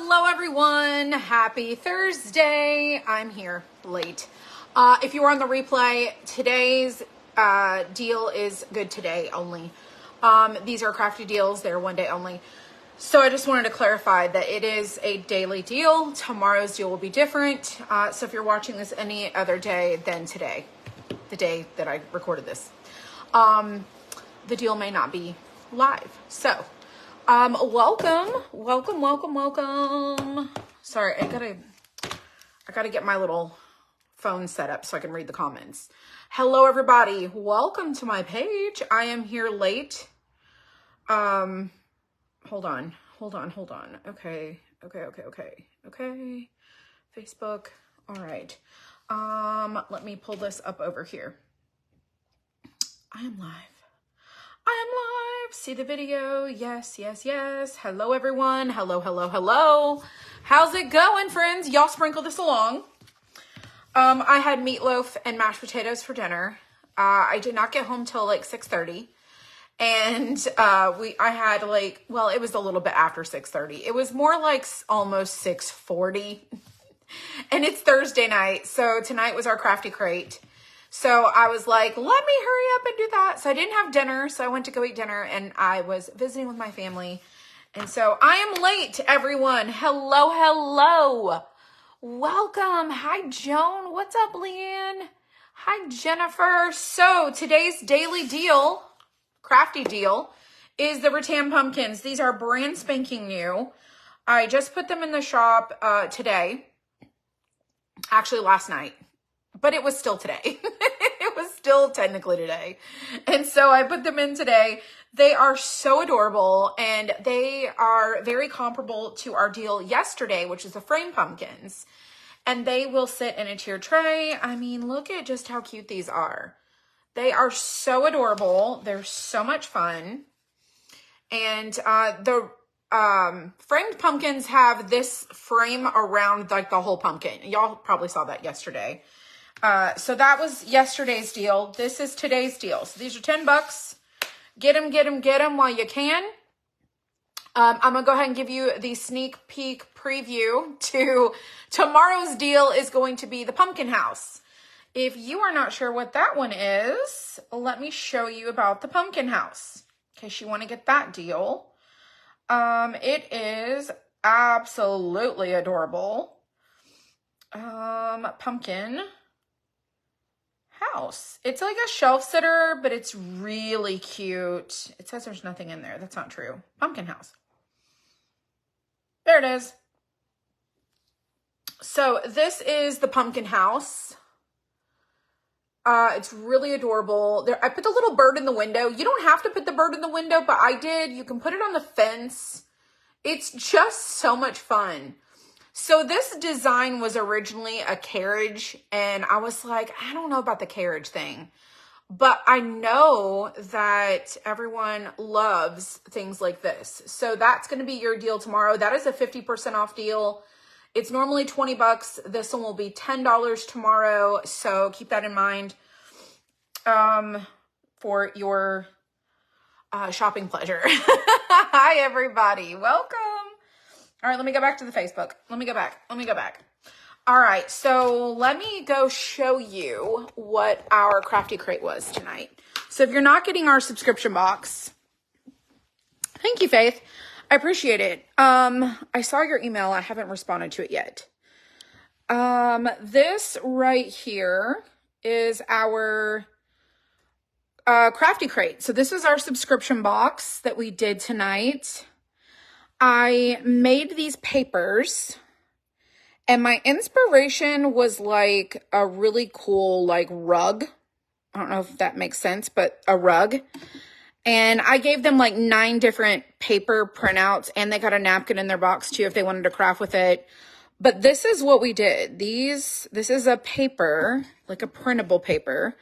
Hello everyone, happy Thursday. I'm here late. If you are on the replay, today's deal is good today only. These are crafty deals, they're one day only. So I just wanted to clarify that it is a daily deal. Tomorrow's deal will be different. So if you're watching this any other day than today, the day that I recorded this, the deal may not be live. So welcome. Sorry, I gotta get my little phone set up so I can read the comments. Hello, everybody. Welcome to my page. I am here late. Hold on. Okay. Facebook. All right. Let me pull this up over here. I am live. See the video. Yes. Hello, everyone. Hello. How's it going, friends? Y'all sprinkle this along. I had meatloaf and mashed potatoes for dinner. I did not get home till like 6:30. And I had like, well, it was a little bit after 6:30. It was more like almost 6:40. And it's Thursday night. So tonight was our crafty crate. So I was like, let me hurry up and do that. So I didn't have dinner. So I went to go eat dinner and I was visiting with my family. And so I am late, everyone. Hello. Welcome. Hi, Joan. What's up, Leanne? Hi, Jennifer. So today's daily deal, crafty deal, is the Rattan pumpkins. These are brand spanking new. I just put them in the shop today. Actually, last night. But it was still today. It was still technically today. And so I put them in today. They are so adorable and they are very comparable to our deal yesterday, which is the frame pumpkins. And they will sit in a tiered tray. I mean, look at just how cute these are. They are so adorable. They're so much fun. And the framed pumpkins have this frame around like the whole pumpkin. Y'all probably saw that yesterday. So that was yesterday's deal. This is today's deal. So these are $10. Get them while you can. I'm going to go ahead and give you the sneak peek preview to tomorrow's deal is going to be the pumpkin house. If you are not sure what that one is, let me show you about the pumpkin house in case you want to get that deal. It is absolutely adorable. Pumpkin house. It's like a shelf sitter, but it's really cute. It says there's nothing in there. That's not true. Pumpkin house. There it is. So this is the pumpkin house. It's really adorable. There, I put the little bird in the window. You don't have to put the bird in the window, but I did. You can put it on the fence. It's just so much fun. So this design was originally a carriage, and I was like, I don't know about the carriage thing, but I know that everyone loves things like this. So that's going to be your deal tomorrow. That is a 50% off deal. It's normally $20. This one will be $10 tomorrow. So keep that in mind for your shopping pleasure. Hi, everybody. Welcome. All right, let me go back to the Facebook. Let me go back. All right, so let me go show you what our crafty crate was tonight. So if you're not getting our subscription box, thank you, Faith. I appreciate it. I saw your email. I haven't responded to it yet. This right here is our crafty crate. So this is our subscription box that we did tonight. I made these papers and my inspiration was like a really cool like rug. I don't know if that makes sense, but a rug. And I gave them like 9 different paper printouts and they got a napkin in their box too if they wanted to craft with it. But this is what we did. This is a paper, like a printable paper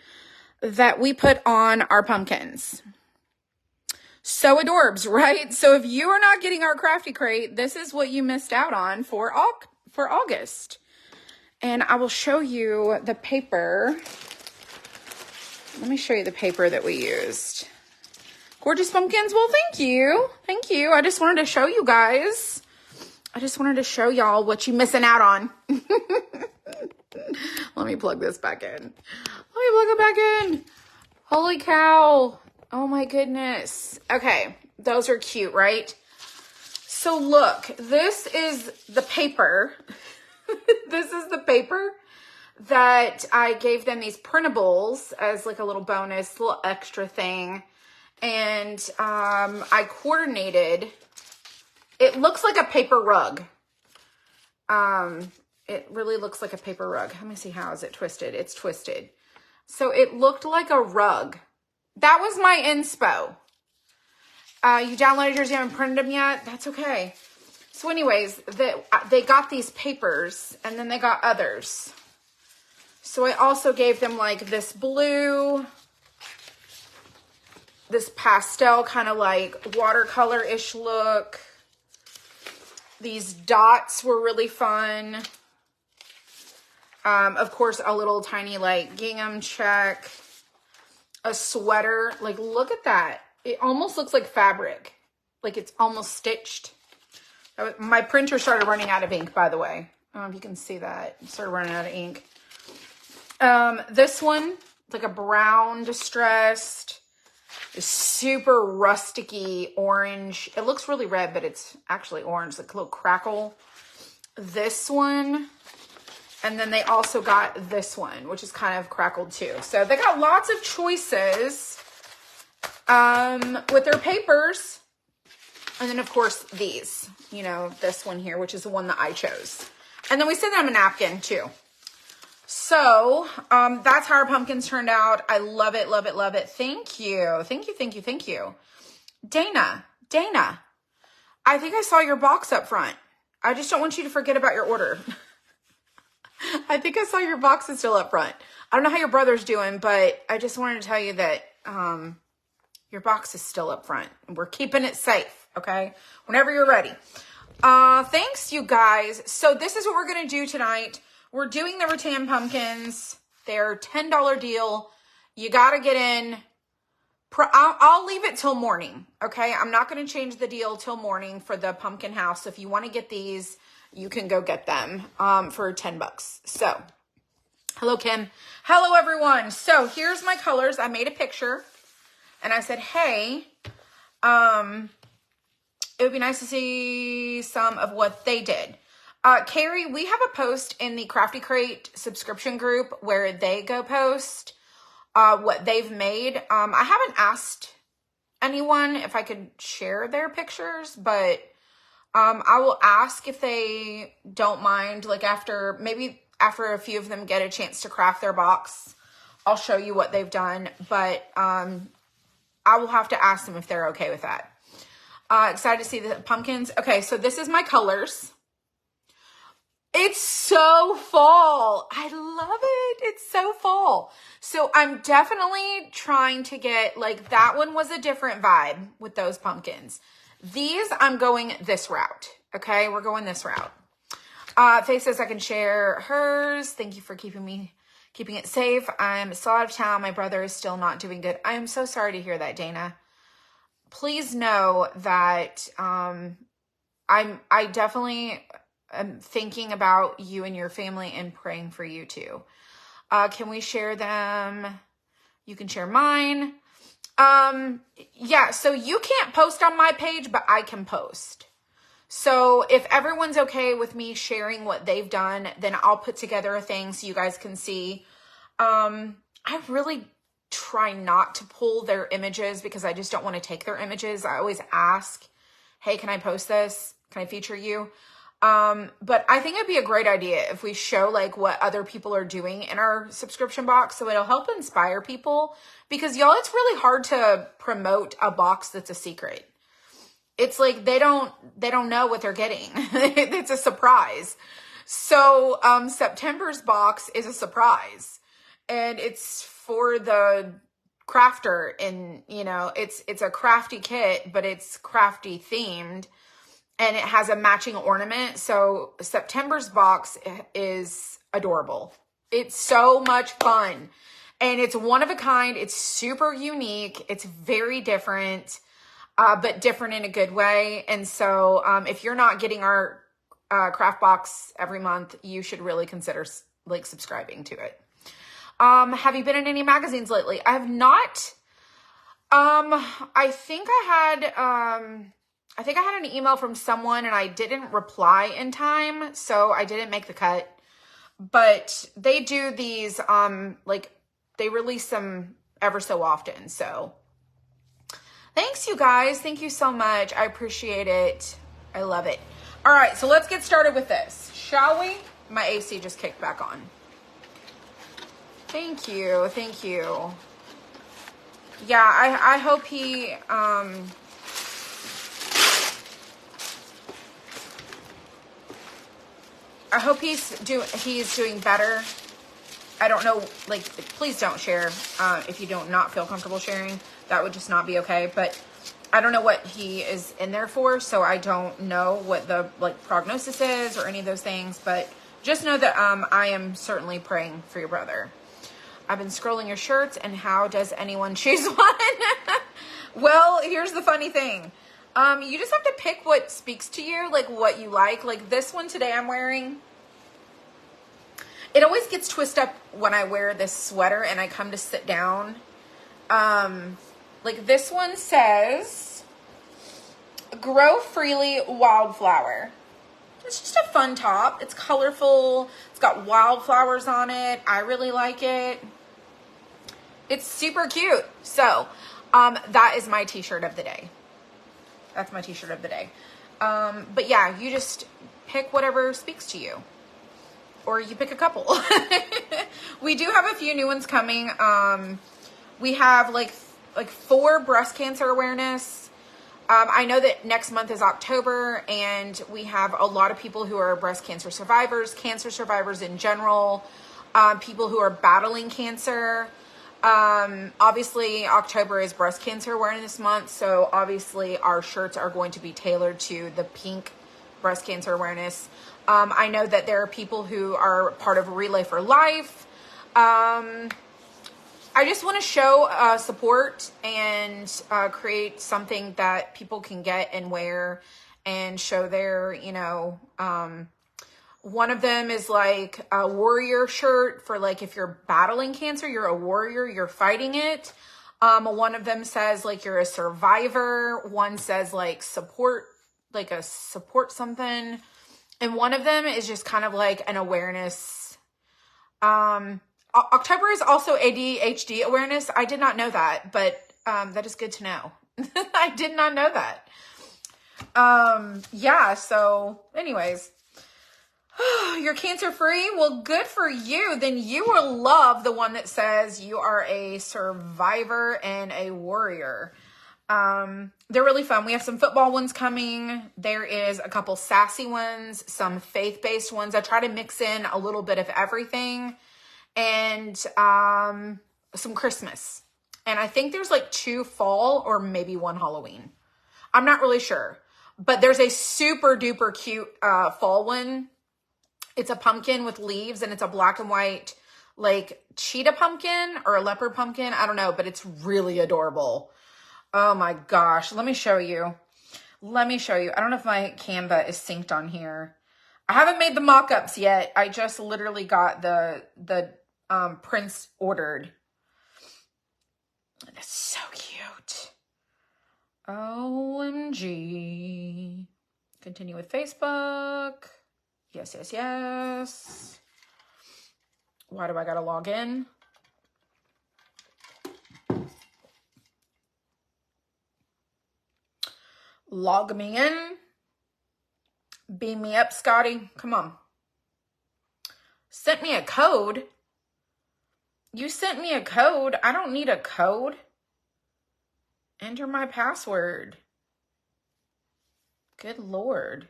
that we put on our pumpkins. So adorbs, right? So if you are not getting our crafty crate, this is what you missed out on for August. And I will show you the paper. Let me show you the paper that we used. Gorgeous pumpkins. Well, thank you. I just wanted to show you guys I just wanted to show y'all what you missing out on. Let me plug this back in. Let me plug it back in. Holy cow. Oh my goodness. Okay, those are cute, right? So look, this is the paper. This is the paper that I gave them, these printables, as like a little bonus, little extra thing. And I coordinated. It looks like a paper rug. It really looks like a paper rug. Let me see, how is it twisted? It's twisted. So it looked like a rug. That was my inspo. You downloaded yours, you haven't printed them yet? That's okay. So anyways, they got these papers, and then they got others. So I also gave them like this blue, this pastel kind of like watercolor-ish look. These dots were really fun. Of course, a little tiny like gingham check. A sweater. Like, look at that. It almost looks like fabric. Like it's almost stitched. My printer started running out of ink, by the way. I don't know if you can see that. It started running out of ink. This one, like a brown distressed, is super rusticy orange. It looks really red, but it's actually orange, like a little crackle. This one, and then they also got this one, which is kind of crackled too. So they got lots of choices with their papers. And then of course these, you know, this one here, which is the one that I chose. And then we sent them a napkin too. So, that's how our pumpkins turned out. I love it, love it, love it. Thank you. Thank you, thank you, thank you. Dana, I think I saw your box up front. I just don't want you to forget about your order. I think I saw your box is still up front. I don't know how your brother's doing, but I just wanted to tell you that, your box is still up front. We're keeping it safe, okay? Whenever you're ready. Thanks, you guys. So this is what we're going to do tonight. We're doing the rattan pumpkins. They're $10 deal. You got to get in. I'll leave it till morning, okay? I'm not going to change the deal till morning for the pumpkin house. So if you want to get these, you can go get them for $10. So, hello, Kim. Hello, everyone. So here's my colors. I made a picture. And I said, hey, it would be nice to see some of what they did. Carrie, we have a post in the Crafty Crate subscription group where they go post what they've made. I haven't asked anyone if I could share their pictures, but I will ask if they don't mind. Like maybe after a few of them get a chance to craft their box, I'll show you what they've done. But I will have to ask them if they're okay with that. Excited to see the pumpkins. Okay, so this is my colors. It's so fall. I love it. It's so fall. So I'm definitely trying to get, like, that one was a different vibe with those pumpkins. These, I'm going this route. Okay, we're going this route. Faye says I can share hers. Thank you for keeping it safe. I'm still out of town. My brother is still not doing good. I am so sorry to hear that, Dana. Please know that I definitely am thinking about you and your family and praying for you too. Can we share them? You can share mine. Yeah, so you can't post on my page, but I can post. So if everyone's okay with me sharing what they've done, then I'll put together a thing so you guys can see. I really try not to pull their images because I just don't want to take their images. I always ask, hey, can I post this? Can I feature you? But I think it'd be a great idea if we show like what other people are doing in our subscription box. So it'll help inspire people because y'all, it's really hard to promote a box that's a secret. It's like, they don't know what they're getting. It's a surprise. So, September's box is a surprise and it's for the crafter and, you know, it's a crafty kit, but it's crafty themed. And it has a matching ornament. So September's box is adorable. It's so much fun. And it's one of a kind. It's super unique. It's very different, but different in a good way. And so if you're not getting our craft box every month, you should really consider like subscribing to it. Have you been in any magazines lately? I have not. I think I had an email from someone and I didn't reply in time, so I didn't make the cut. But they do these, like, they release them ever so often, so thanks, you guys. Thank you so much. I appreciate it. I love it. All right, so let's get started with this, shall we? My AC just kicked back on. Thank you. Thank you. Yeah, I hope he, I hope he's doing better. I don't know, like, please don't share if you don't not feel comfortable sharing. That would just not be okay. But I don't know what he is in there for, so I don't know what the, like, prognosis is or any of those things. But just know that I am certainly praying for your brother. I've been scrolling your shirts, and how does anyone choose one? Well, here's the funny thing. You just have to pick what speaks to you, like what you like. Like this one today I'm wearing. It always gets twisted up when I wear this sweater and I come to sit down. Like this one says, grow freely wildflower. It's just a fun top. It's colorful. It's got wildflowers on it. I really like it. It's super cute. So, that is my t-shirt of the day. That's my t-shirt of the day. But yeah, you just pick whatever speaks to you. Or you pick a couple. We do have a few new ones coming. We have like 4 breast cancer awareness. I know that next month is October, and we have a lot of people who are breast cancer survivors in general, people who are battling cancer. Obviously October is breast cancer awareness month, so obviously our shirts are going to be tailored to the pink breast cancer awareness. I know that there are people who are part of Relay for Life. I just want to show support and create something that people can get and wear and show their, one of them is like a warrior shirt for like if you're battling cancer, you're a warrior, you're fighting it. One of them says like you're a survivor. One says like support, like a support something. And one of them is just kind of like an awareness. October is also ADHD awareness. I did not know that, but that is good to know. I did not know that. Yeah, so anyways. You're cancer free? Well, good for you. Then you will love the one that says you are a survivor and a warrior. They're really fun. We have some football ones coming. There is a couple sassy ones, some faith-based ones. I try to mix in a little bit of everything, and some Christmas. And I think there's like 2 fall or maybe 1 Halloween. I'm not really sure, but there's a super duper cute fall one. It's a pumpkin with leaves, and it's a black and white, like cheetah pumpkin or a leopard pumpkin. I don't know, but it's really adorable. Oh my gosh. Let me show you. I don't know if my Canva is synced on here. I haven't made the mock-ups yet. I just literally got the prints ordered. That's so cute. OMG. Continue with Facebook. Yes. Why do I gotta log in? Log me in. Beam me up, Scotty. Come on. Sent me a code. You sent me a code. I don't need a code. Enter my password. Good Lord.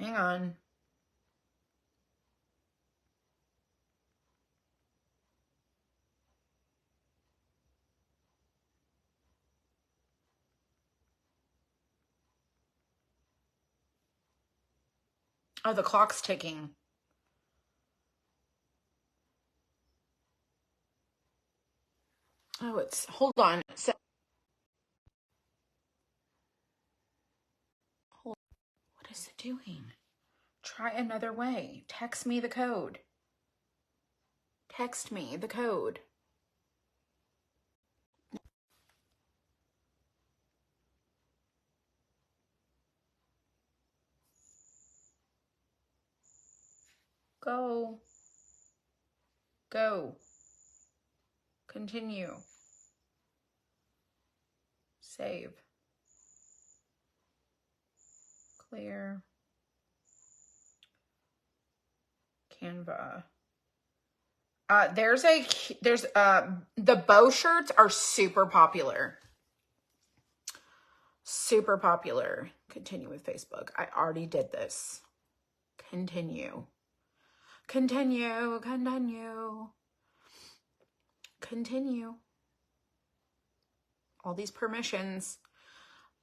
Hang on. Oh, the clock's ticking. Oh, hold on. you doing? Try another way. Text me the code. Text me the code. Go. Go. Continue. Save. Clear. Canva. The bow shirts are super popular. Super popular. Continue with Facebook. I already did this. Continue. Continue. Continue. Continue. All these permissions.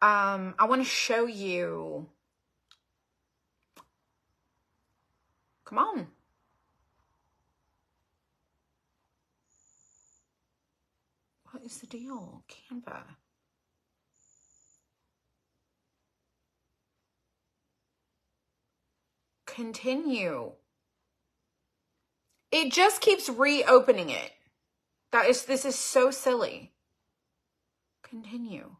I want to show you. Come on. What is the deal? Canva. Continue. It just keeps reopening it. This is so silly. Continue.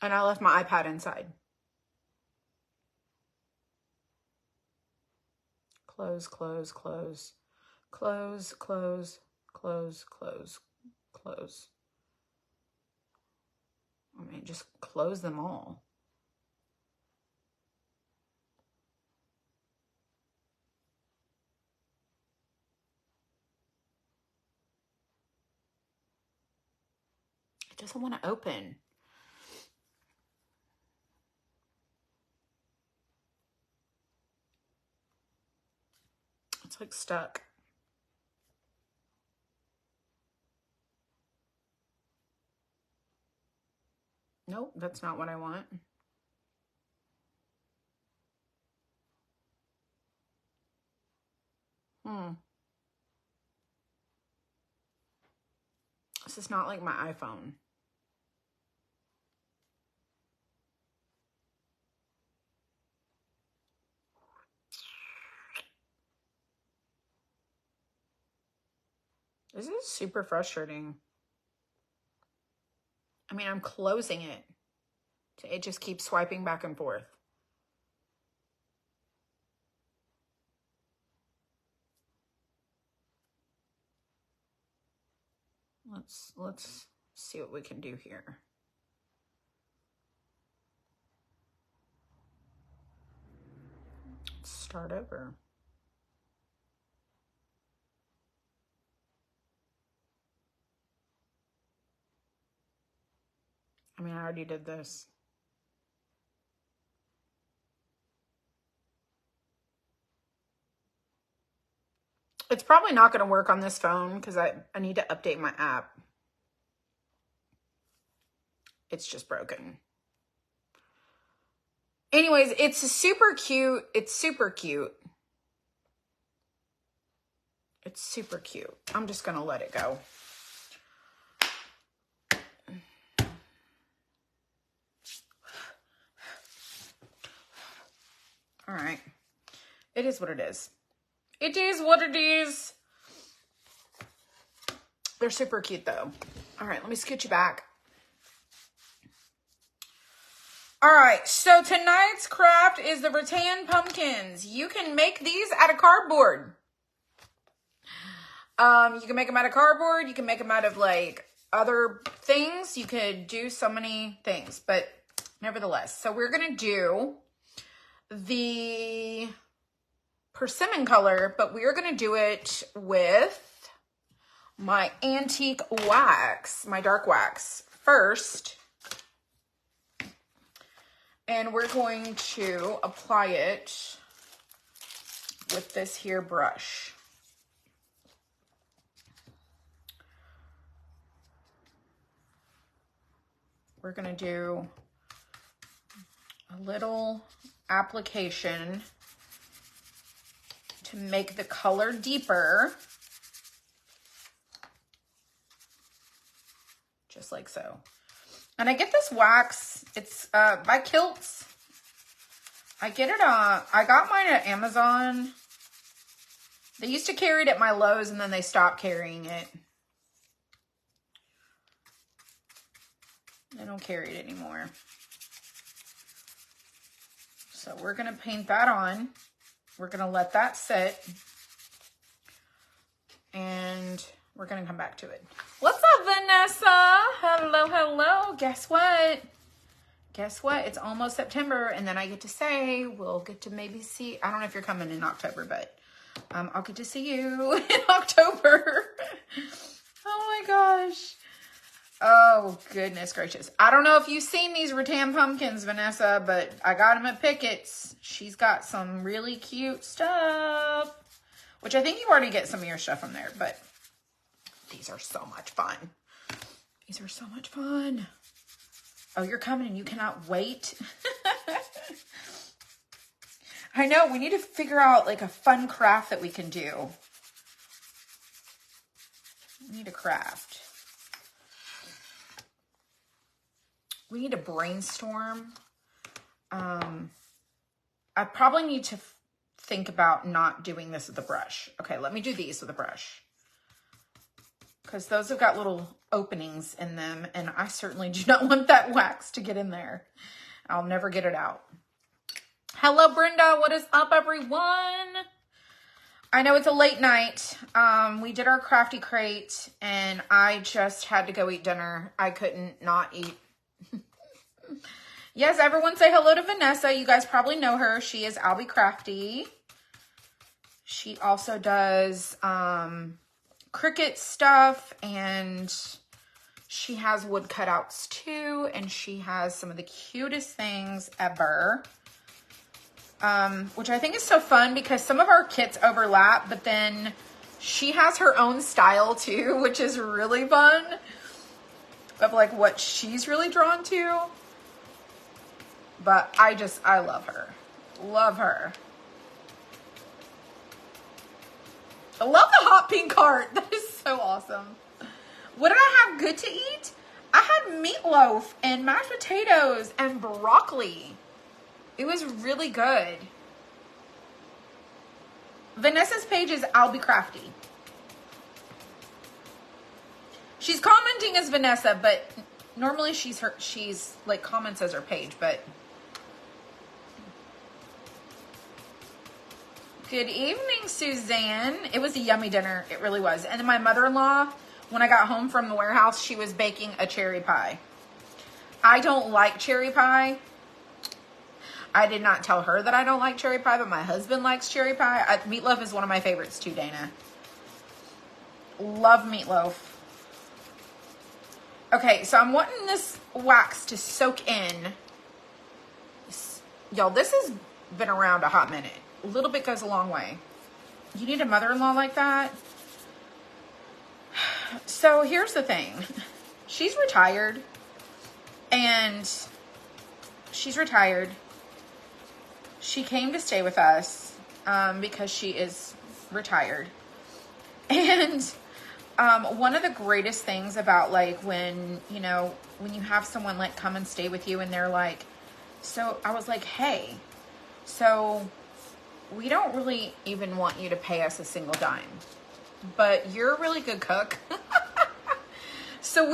And I left my iPad inside. Close, close, close. Close, close, close, close, close. I mean, just close them all. It doesn't want to open. It's like stuck. Nope, that's not what I want. This is not like my iPhone. This is super frustrating. I mean, I'm closing it. It just keeps swiping back and forth. Let's see what we can do here. Let's start over. I mean, I already did this. It's probably not going to work on this phone because I need to update my app. It's just broken. Anyways, it's super cute. It's super cute. It's super cute. I'm just going to let it go. All right. It is what it is. It is what it is. They're super cute though. All right, let me scoot you back. All right, so tonight's craft is the rattan pumpkins. You can make these out of cardboard. You can make them out of cardboard. You can make them out of like other things. You could do so many things, but nevertheless. So we're going to do the persimmon color, but we're going to do it with my antique wax, my dark wax first. And we're going to apply it with this here brush. We're going to do a little application to make the color deeper. just like so. And I get this wax. It's by Kilts. I get it I got mine at Amazon. They used to carry it at my Lowe's and then they stopped carrying it. They don't carry it anymore. So we're going to paint that on. We're going to let that sit. And we're going to come back to it. What's up, Vanessa? Hello, hello. Guess what? Guess what? It's almost September, and then I get to say, we'll get to maybe see, I don't know if you're coming in October, but I'll get to see you in October. Oh my gosh. Oh, goodness gracious. I don't know if you've seen these rattan pumpkins, Vanessa, but I got them at Pickett's. She's got some really cute stuff, which I think you already get some of your stuff from there, but these are so much fun. These are so much fun. Oh, you're coming and you cannot wait. I know, we need to figure out like a fun craft that we can do. We need a craft. We need to brainstorm. I probably need to think about not doing this with a brush. Okay, let me do these with a brush. Because those have got little openings in them, and I certainly do not want that wax to get in there. I'll never get it out. Hello, Brenda. What is up, everyone? I know it's a late night. We did our crafty crate, and I just had to go eat dinner. I couldn't not eat. Yes, everyone say hello to Vanessa. You guys probably know her. She is I'll Be Crafty. She also does Cricut stuff, and she has wood cutouts too, and she has some of the cutest things ever, which I think is so fun because some of our kits overlap, but then she has her own style too, which is really fun, of like what she's really drawn to. But I love her. Love her. I love the hot pink heart. That is so awesome. What did I have good to eat? I had meatloaf and mashed potatoes and broccoli. It was really good. Vanessa's page is I'll Be Crafty. She's commenting as Vanessa, but normally she's like comments as her page, but good evening, Suzanne. It was a yummy dinner. It really was. And then my mother-in-law, when I got home from the warehouse, she was baking a cherry pie. I don't like cherry pie. I did not tell her that I don't like cherry pie, but my husband likes cherry pie. Meatloaf is one of my favorites too, Dana. Love meatloaf. Okay, so I'm wanting this wax to soak in. Y'all, this has been around a hot minute. A little bit goes a long way. You need a mother-in-law like that? So here's the thing. She's retired. And she's retired. She came to stay with us because she is retired. And one of the greatest things about like when you have someone like come and stay with you and they're like, so I was like, hey, so we don't really even want you to pay us a single dime, but you're a really good cook. So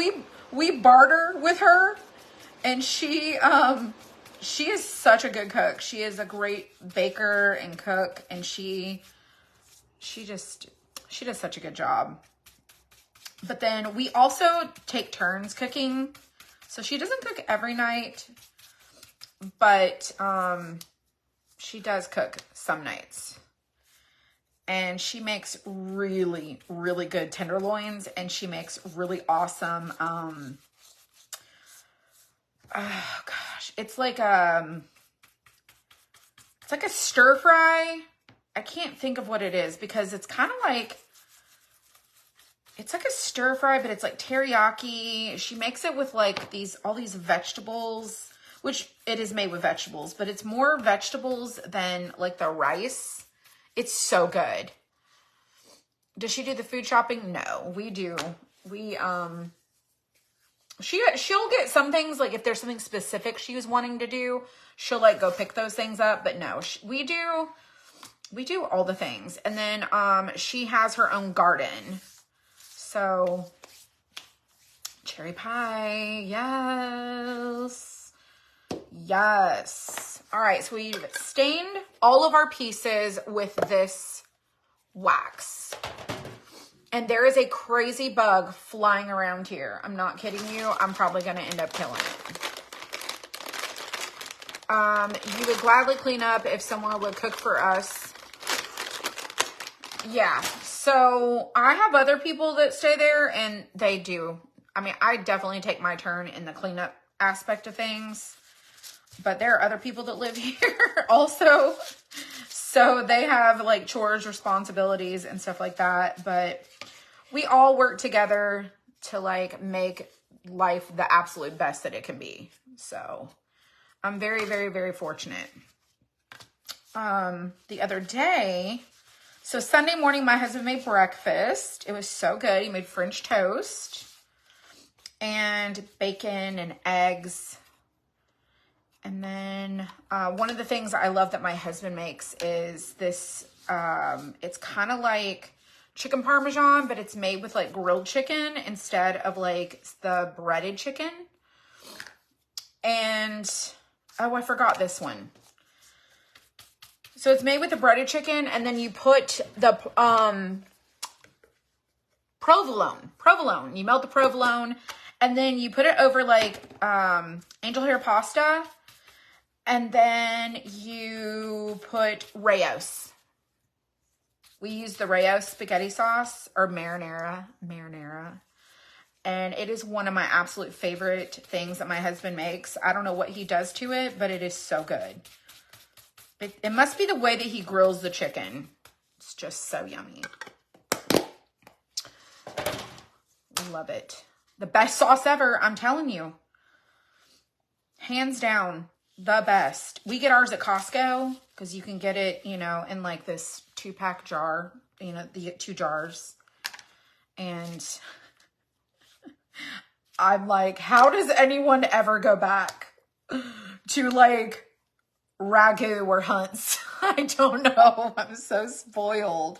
we barter with her, and she is such a good cook. She is a great baker and cook, and she does such a good job. But then we also take turns cooking. So she doesn't cook every night, but she does cook some nights. And she makes really, really good tenderloins, and she makes really awesome, oh gosh, it's like a stir fry. I can't think of what it is because it's kind of like, it's like a stir fry, but it's like teriyaki. She makes it with like all these vegetables, which it is made with vegetables, but it's more vegetables than like the rice. It's so good. Does she do the food shopping? No, we do. she'll get some things, like if there's something specific she was wanting to do, she'll like go pick those things up. But no, we do all the things. And then she has her own garden. So cherry pie, yes. Yes. All right, so we've stained all of our pieces with this wax. And there is a crazy bug flying around here. I'm not kidding you. I'm probably going to end up killing it. You would gladly clean up if someone would cook for us. Yeah. So I have other people that stay there and they do. I mean, I definitely take my turn in the cleanup aspect of things. But there are other people that live here also. So they have like chores, responsibilities and stuff like that. But we all work together to like make life the absolute best that it can be. So I'm very, very, very fortunate. The other day, so Sunday morning, my husband made breakfast. It was so good. He made French toast and bacon and eggs. And then one of the things I love that my husband makes is this, it's kind of like chicken parmesan, but it's made with like grilled chicken instead of like the breaded chicken. And, oh, I forgot this one. So it's made with the breaded chicken, and then you put the provolone. You melt the provolone, and then you put it over like angel hair pasta, and then you put Rayos. We use the Rayos spaghetti sauce, or marinara, and it is one of my absolute favorite things that my husband makes. I don't know what he does to it, but it is so good. It must be the way that he grills the chicken. It's just so yummy. Love it. The best sauce ever, I'm telling you. Hands down, the best. We get ours at Costco because you can get it, you know, in like this 2-pack jar, you know, the 2 jars. And I'm like, how does anyone ever go back to like Ragu or Hunt's? I don't know. I'm so spoiled.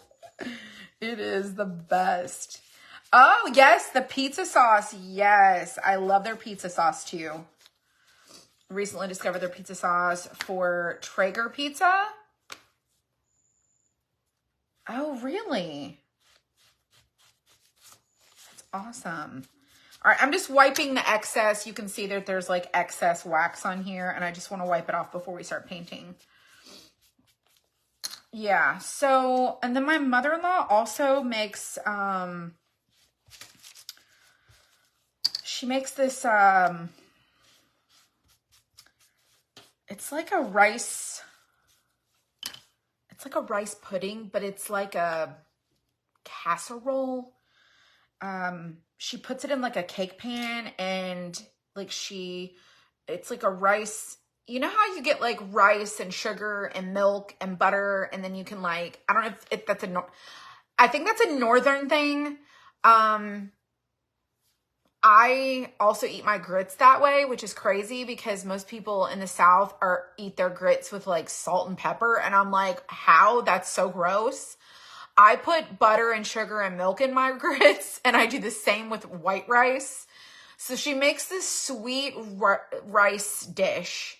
It is the best. Oh, yes, the pizza sauce. Yes, I love their pizza sauce too. Recently discovered their pizza sauce for Traeger pizza. Oh, really? That's awesome. All right, I'm just wiping the excess. You can see that there's like excess wax on here, and I just want to wipe it off before we start painting. Yeah, so, and then my mother-in-law also makes, she makes this, it's like a rice pudding, but it's like a casserole. She puts it in like a cake pan, and like it's like a rice, you know how you get like rice and sugar and milk and butter, and then you can like, I don't know if that's I think that's a northern thing. I also eat my grits that way, which is crazy because most people in the South eat their grits with like salt and pepper. And I'm like, how? That's so gross. I put butter and sugar and milk in my grits, and I do the same with white rice. So she makes this sweet rice dish,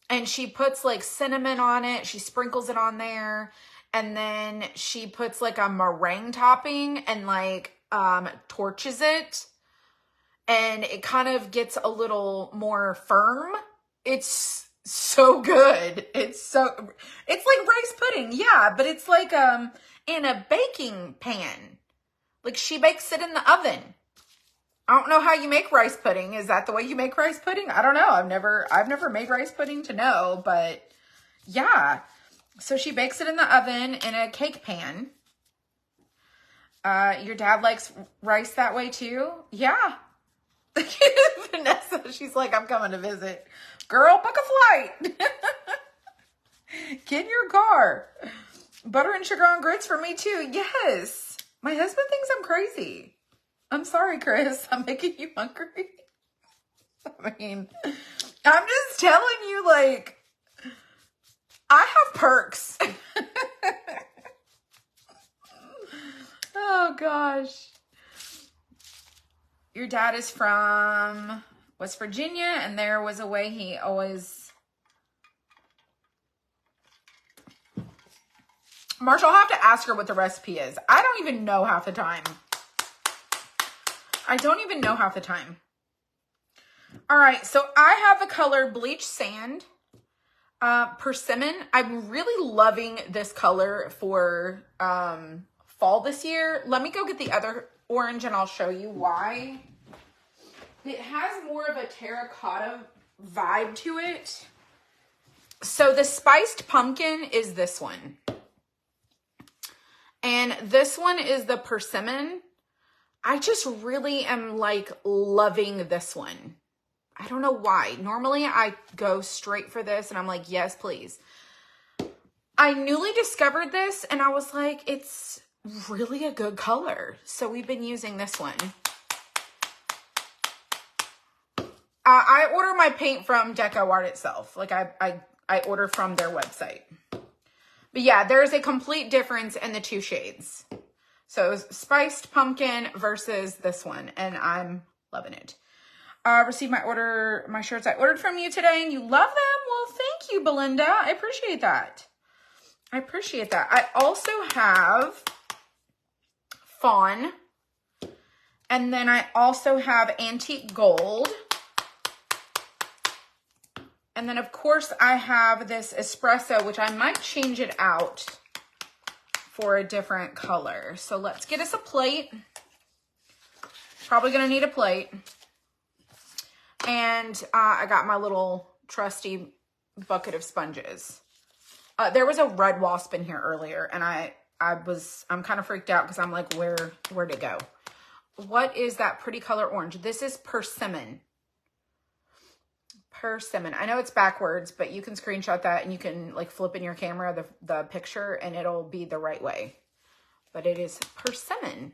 and she puts like cinnamon on it. She sprinkles it on there, and then she puts like a meringue topping and like torches it, and it kind of gets a little more firm. It's so good. It's like rice pudding, yeah, but it's like in a baking pan. Like she bakes it in the oven. I don't know how you make rice pudding. Is that the way you make rice pudding? I don't know. I've never made rice pudding to know, but yeah. So she bakes it in the oven in a cake pan. Your dad likes rice that way too? Yeah. Vanessa, she's like, I'm coming to visit. Girl, book a flight. Get in your car. Butter and sugar on grits for me too. Yes. My husband thinks I'm crazy. I'm sorry, Chris. I'm making you hungry. I mean, I'm just telling you, like, I have perks. Oh, gosh. Your dad is from West Virginia, and there was a way he always... Marshall, I'll have to ask her what the recipe is. I don't even know half the time. I don't even know half the time. All right, so I have the color Bleach Sand, Persimmon. I'm really loving this color for fall this year. Let me go get the other orange and I'll show you why. It has more of a terracotta vibe to it. So the spiced pumpkin is this one. And this one is the persimmon. I just really am like loving this one. I don't know why. Normally I go straight for this and I'm like, yes, please. I newly discovered this and I was like, it's really a good color. So we've been using this one. I order my paint from Decor itself. Like I order from their website. But yeah, there's a complete difference in the two shades. So spiced pumpkin versus this one. And I'm loving it. Received my shirts I ordered from you today and you love them. Well, thank you, Belinda. I appreciate that. I appreciate that. I also have fawn. And then I also have antique gold. And then, of course, I have this espresso, which I might change it out for a different color. So let's get us a plate. Probably going to need a plate. And I got my little trusty bucket of sponges. There was a red wasp in here earlier, and I'm kind of freaked out because I'm like, where'd it go? What is that pretty color orange? This is persimmon. Persimmon. I know it's backwards, but you can screenshot that and you can like flip in your camera the picture and it'll be the right way. But it is persimmon.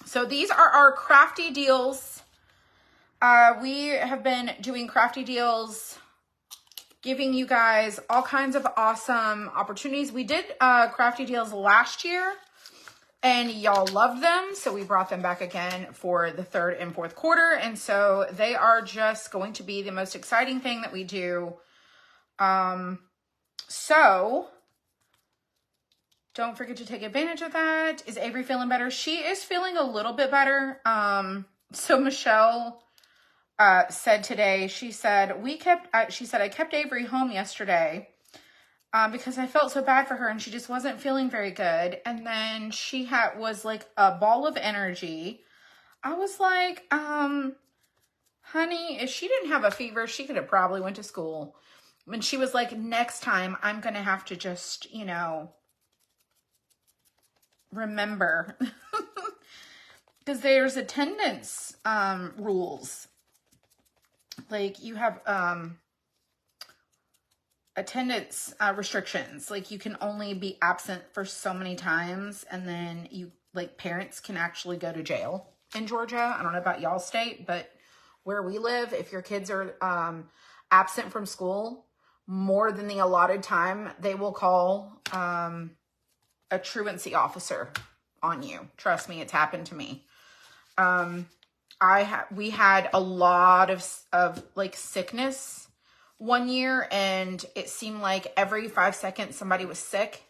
So these are our crafty deals. We have been doing crafty deals, giving you guys all kinds of awesome opportunities. We did crafty deals last year and y'all loved them. So we brought them back again for the third and fourth quarter. And so they are just going to be the most exciting thing that we do. So don't forget to take advantage of that. Is Avery feeling better? She is feeling a little bit better. So Michelle said today, she said, I kept Avery home yesterday because I felt so bad for her and she just wasn't feeling very good. And then she was like a ball of energy. I was like, honey, if she didn't have a fever, she could have probably went to school. And she was like, next time I'm going to have to just, remember. Because there's attendance rules. Like you have attendance restrictions. Like you can only be absent for so many times, and then parents can actually go to jail in Georgia. I don't know about y'all's state, but where we live, if your kids are absent from school more than the allotted time, they will call a truancy officer on you. Trust me, it's happened to me. We had a lot of like sickness one year, and it seemed like every 5 seconds somebody was sick.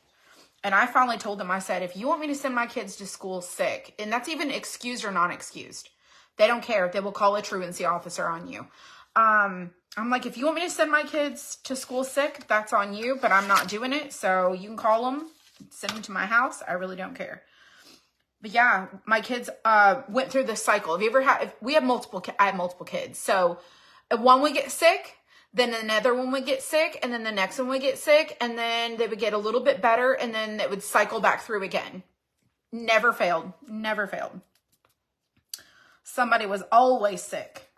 And I finally told them, I said, if you want me to send my kids to school sick, and that's even excused or non-excused, they don't care. They will call a truancy officer on you. I'm like, if you want me to send my kids to school sick, that's on you, but I'm not doing it. So you can call them, send them to my house. I really don't care. But yeah, my kids went through this cycle. I have multiple kids. So one would get sick, then another one would get sick, and then the next one would get sick, and then they would get a little bit better, and then it would cycle back through again. Never failed. Never failed. Somebody was always sick.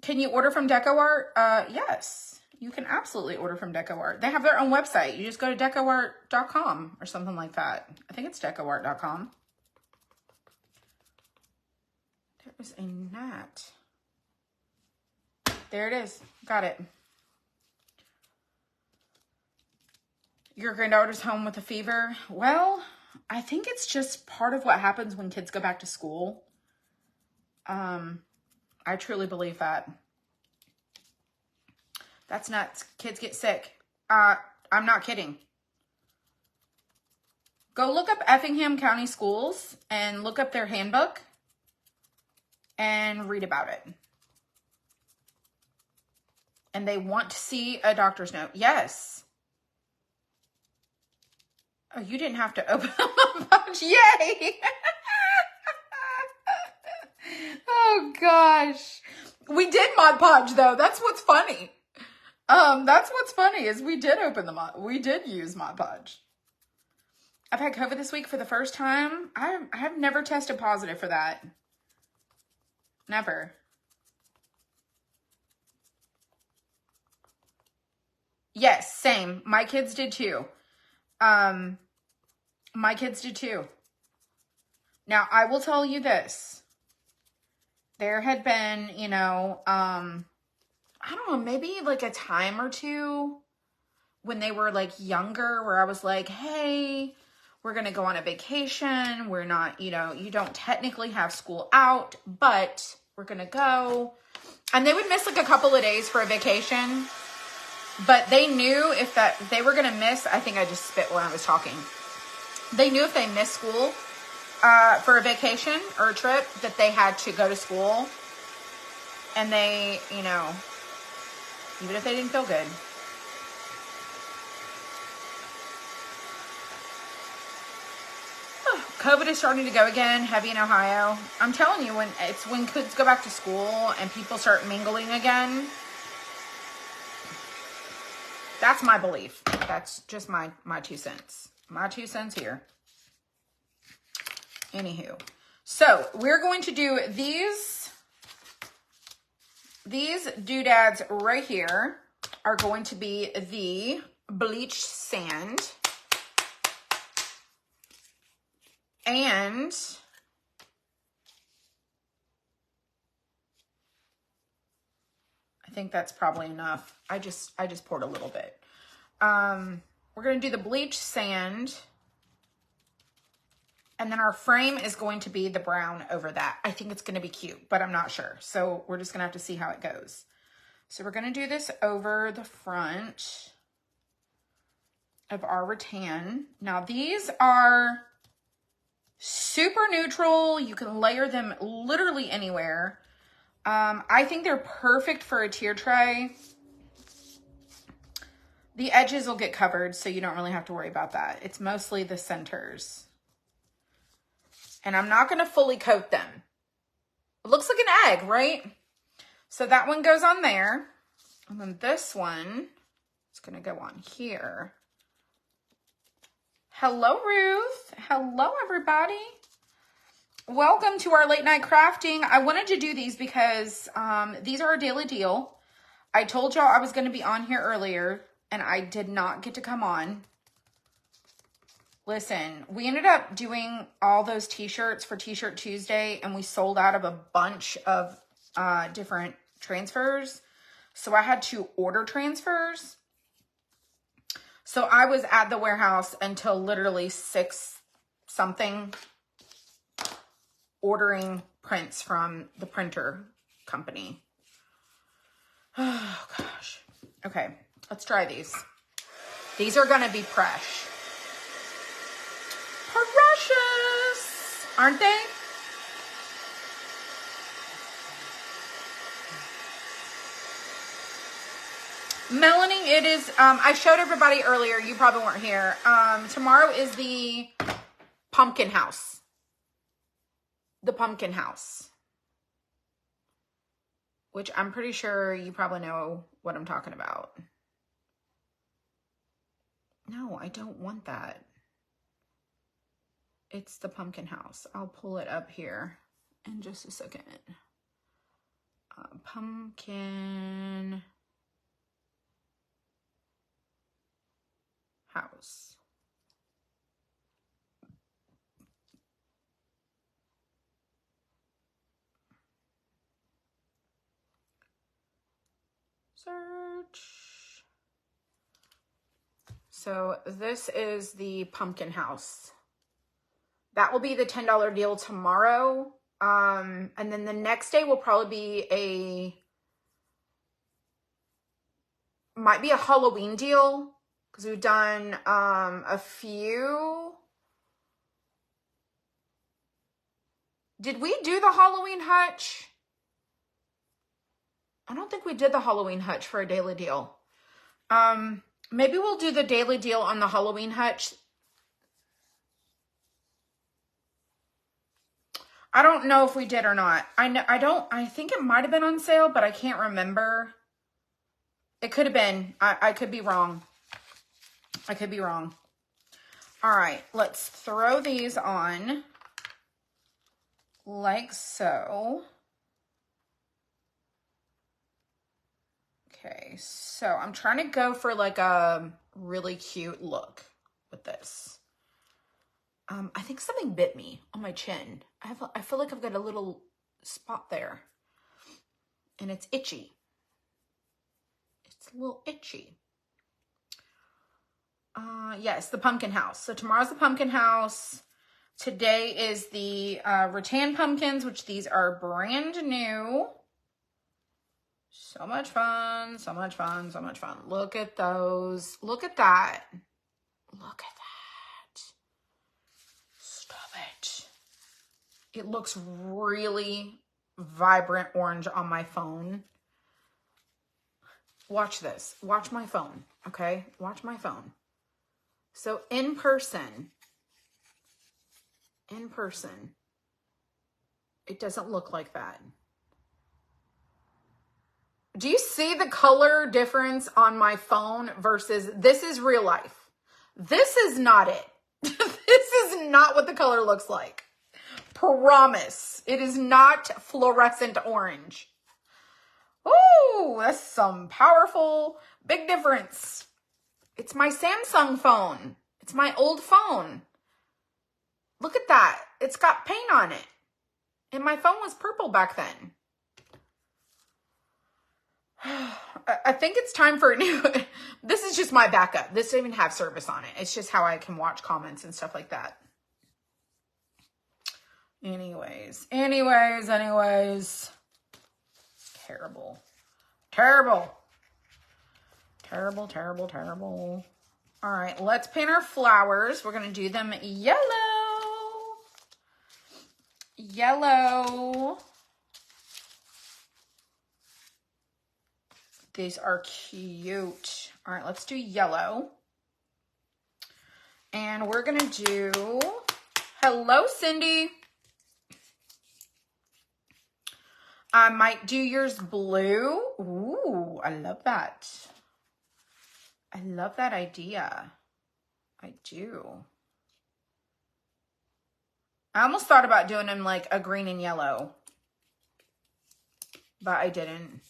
Can you order from Decor? Yes, you can absolutely order from Decor. They have their own website. You just go to decor.com or something like that. I think it's decor.com. There is a gnat. there it is. Got it. Your granddaughter's home with a fever. Well, I think it's just part of what happens when kids go back to school. I truly believe that. That's nuts. Kids get sick. I'm not kidding. Go look up Effingham County Schools and look up their handbook and read about it. And they want to see a doctor's note. Yes. Oh, you didn't have to open up my box. Yay! Oh, gosh. We did Mod Podge, though. That's what's funny. That's what's funny is we did open the Mod. We did use Mod Podge. I've had COVID this week for the first time. I have never tested positive for that. Never. Yes, same. My kids did too. My kids did too. Now, I will tell you this. There had been, you know, I don't know, maybe like a time or two when they were like younger where I was like, hey, we're going to go on a vacation. We're not, you know, you don't technically have school out, but we're going to go. And they would miss like a couple of days for a vacation. But they knew if they were going to miss, I think I just spit when I was talking. They knew if they missed school for a vacation or a trip that they had to go to school. And they, you know, even if they didn't feel good. COVID is starting to go again, heavy in Ohio. I'm telling you, when kids go back to school and people start mingling again, that's my belief. That's just my 2 cents. My 2 cents here. Anywho. So, we're going to do these doodads right here are going to be the bleach sand. And I think that's probably enough. I just poured a little bit. We're going to do the bleach sand. And then our frame is going to be the brown over that. I think it's going to be cute, but I'm not sure. So we're just going to have to see how it goes. So we're going to do this over the front of our rattan. Now these are super neutral. You can layer them literally anywhere. I think they're perfect for a tier tray. The edges will get covered, so you don't really have to worry about that. It's mostly the centers. And I'm not going to fully coat them. It looks like an egg, right? So that one goes on there. And then this one is going to go on here. Hello, Ruth. Hello, everybody. Welcome to our late night crafting. I wanted to do these because these are a daily deal. I told y'all I was going to be on here earlier, and I did not get to come on. Listen, we ended up doing all those t-shirts for T-Shirt Tuesday, and we sold out of a bunch of different transfers. So I had to order transfers. So I was at the warehouse until literally 6 something ordering prints from the printer company. Oh, gosh. Okay, let's try these. These are going to be precious, aren't they? Melanie, it is, I showed everybody earlier, you probably weren't here. Tomorrow is the pumpkin house. The pumpkin house. Which I'm pretty sure you probably know what I'm talking about. No, I don't want that. It's the pumpkin house. I'll pull it up here in just a second. Pumpkin house. Search. So this is the pumpkin house. That will be the $10 deal tomorrow. And then the next day will probably be might be a Halloween deal, because we've done a few. Did we do the Halloween hutch? I don't think we did the Halloween hutch for a daily deal. Maybe we'll do the daily deal on the Halloween hutch. I don't know if we did or not. I think it might have been on sale, but I can't remember. It could have been. I could be wrong. I could be wrong. All right, let's throw these on like so. Okay, so I'm trying to go for like a really cute look with this. I think something bit me on my chin. I feel like I've got a little spot there, and it's itchy. It's a little itchy. Yes, the pumpkin house. So tomorrow's the pumpkin house. Today is the rattan pumpkins, which these are brand new. So much fun, so much fun, so much fun. Look at those. Look at that. Look at that. Stop it. It looks really vibrant orange on my phone. Watch this. Watch my phone, okay? Watch my phone. So in person, it doesn't look like that. Do you see the color difference on my phone versus this is real life? This is not it. This is not what the color looks like. Promise. It is not fluorescent orange. Ooh, that's some powerful, big difference. It's my Samsung phone. It's my old phone. Look at that. It's got paint on it. And my phone was purple back then. I think it's time for a new... This is just my backup. This doesn't even have service on it. It's just how I can watch comments and stuff like that. Anyways. Terrible. Terrible. All right, let's paint our flowers. We're going to do them yellow. These are cute. All right, let's do yellow. And we're going to do, hello, Cindy. I might do yours blue. Ooh, I love that. I love that idea. I do. I almost thought about doing them like a green and yellow, but I didn't.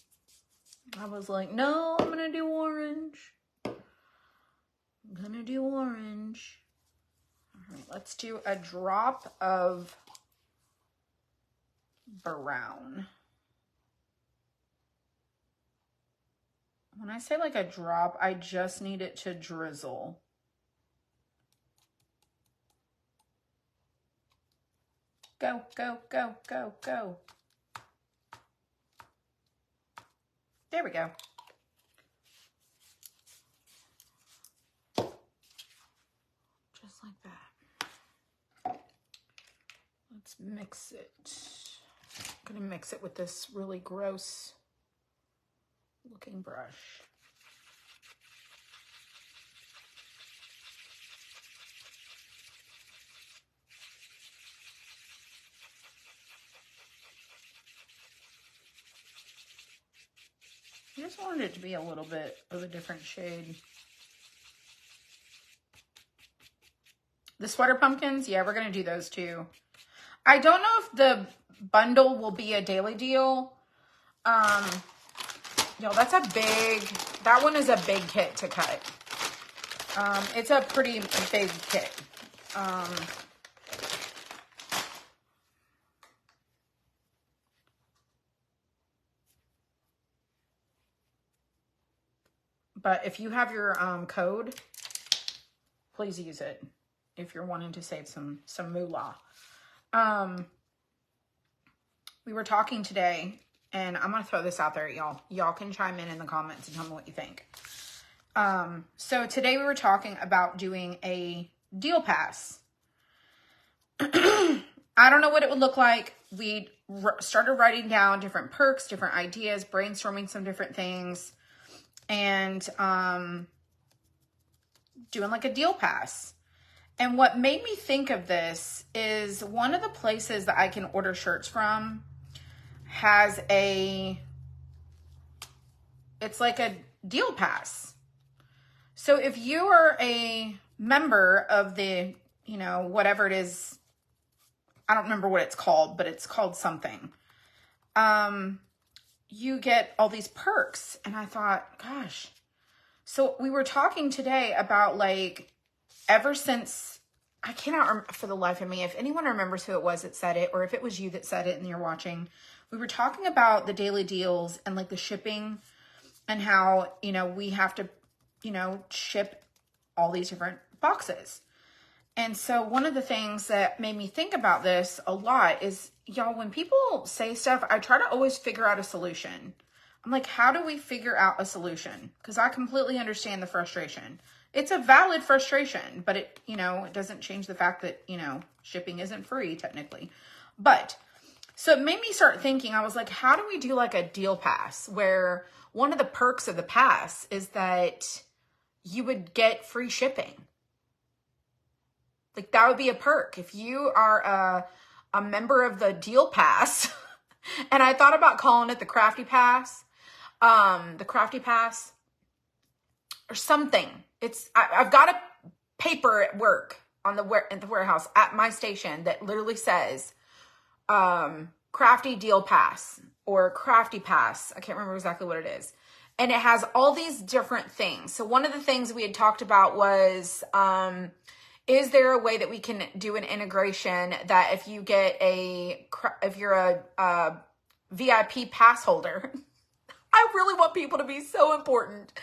I was like, no, I'm gonna do orange. All right, let's do a drop of brown. When I say like a drop, I just need it to drizzle. Go. There we go. Just like that. Let's mix it. I'm gonna mix it with this really gross looking brush. I just wanted it to be a little bit of a different shade. The sweater pumpkins, yeah, we're gonna do those too. I don't know if the bundle will be a daily deal. Yo, that's a big, that one is a big kit to cut. It's a pretty big kit. But if you have your code, please use it if you're wanting to save some moolah. We were talking today, and I'm going to throw this out there, y'all. Y'all can chime in the comments and tell me what you think. So today we were talking about doing a deal pass. I don't know what it would look like. We started writing down different perks, different ideas, brainstorming some different things, and doing like a deal pass. And what made me think of this is one of the places that I can order shirts from has it's like a deal pass. So if you are a member of the, you know, whatever it is, I don't remember what it's called, but it's called something. You get all these perks. And I thought, gosh. So we were talking today about like, ever since, I cannot remember for the life of me, if anyone remembers who it was that said it, or if it was you that said it and you're watching, we were talking about the daily deals and like the shipping and how, you know, we have to, you know, ship all these different boxes. And so one of the things that made me think about this a lot is, y'all, when people say stuff, I try to always figure out a solution. I'm like, how do we figure out a solution? Because I completely understand the frustration. It's a valid frustration, but it, you know, it doesn't change the fact that, you know, shipping isn't free technically. But so it made me start thinking, I was like, how do we do like a deal pass where one of the perks of the pass is that you would get free shipping? Like that would be a perk. If you are a member of the deal pass, and I thought about calling it the crafty pass, or something. I've got a paper at work at the warehouse at my station that literally says, crafty deal pass or crafty pass. I can't remember exactly what it is. And it has all these different things. So one of the things we had talked about was, is there a way that we can do an integration that if you get if you're a VIP pass holder, I really want people to be so important,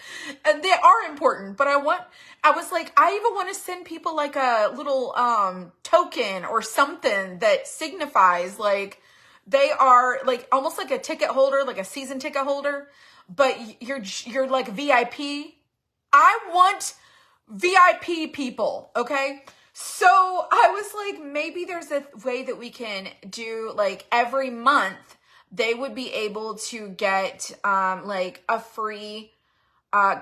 and they are important, but I was like, I even want to send people like a little, token or something that signifies like they are like almost like a ticket holder, like a season ticket holder, but you're like VIP. I want VIP people, okay? So I was like, maybe there's a way that we can do like every month they would be able to get like a free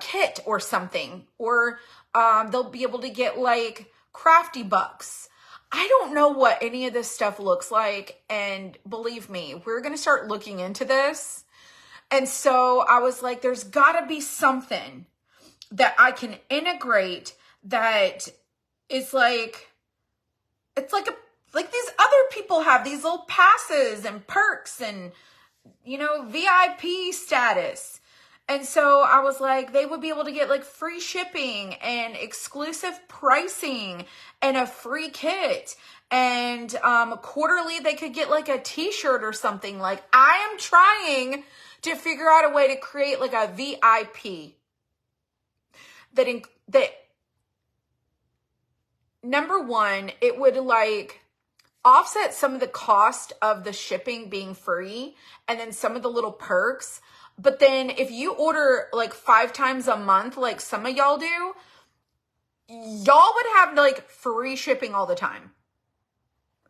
kit or something, or they'll be able to get like crafty bucks. I don't know what any of this stuff looks like, and believe me, we're gonna start looking into this. And so I was like, there's gotta be something that I can integrate that is like, it's like these other people have these little passes and perks and, you know, VIP status. And so I was like, they would be able to get like free shipping and exclusive pricing and a free kit. And quarterly, they could get like a t-shirt or something. Like, I am trying to figure out a way to create like a VIP that number one, it would like offset some of the cost of the shipping being free and then some of the little perks. But then if you order like 5 times a month, like some of y'all do, y'all would have like free shipping all the time.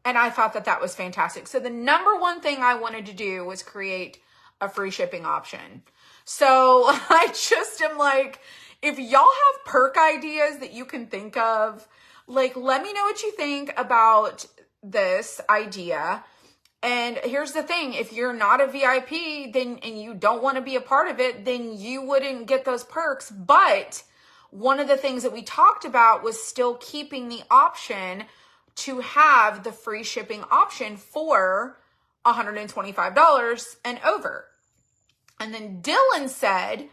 And I thought that that was fantastic. So the number one thing I wanted to do was create a free shipping option. So I just am like, if y'all have perk ideas that you can think of, like, let me know what you think about this idea. And here's the thing, if you're not a VIP then and you don't want to be a part of it, then you wouldn't get those perks. But one of the things that we talked about was still keeping the option to have the free shipping option for $125 and over. And then Dylan said,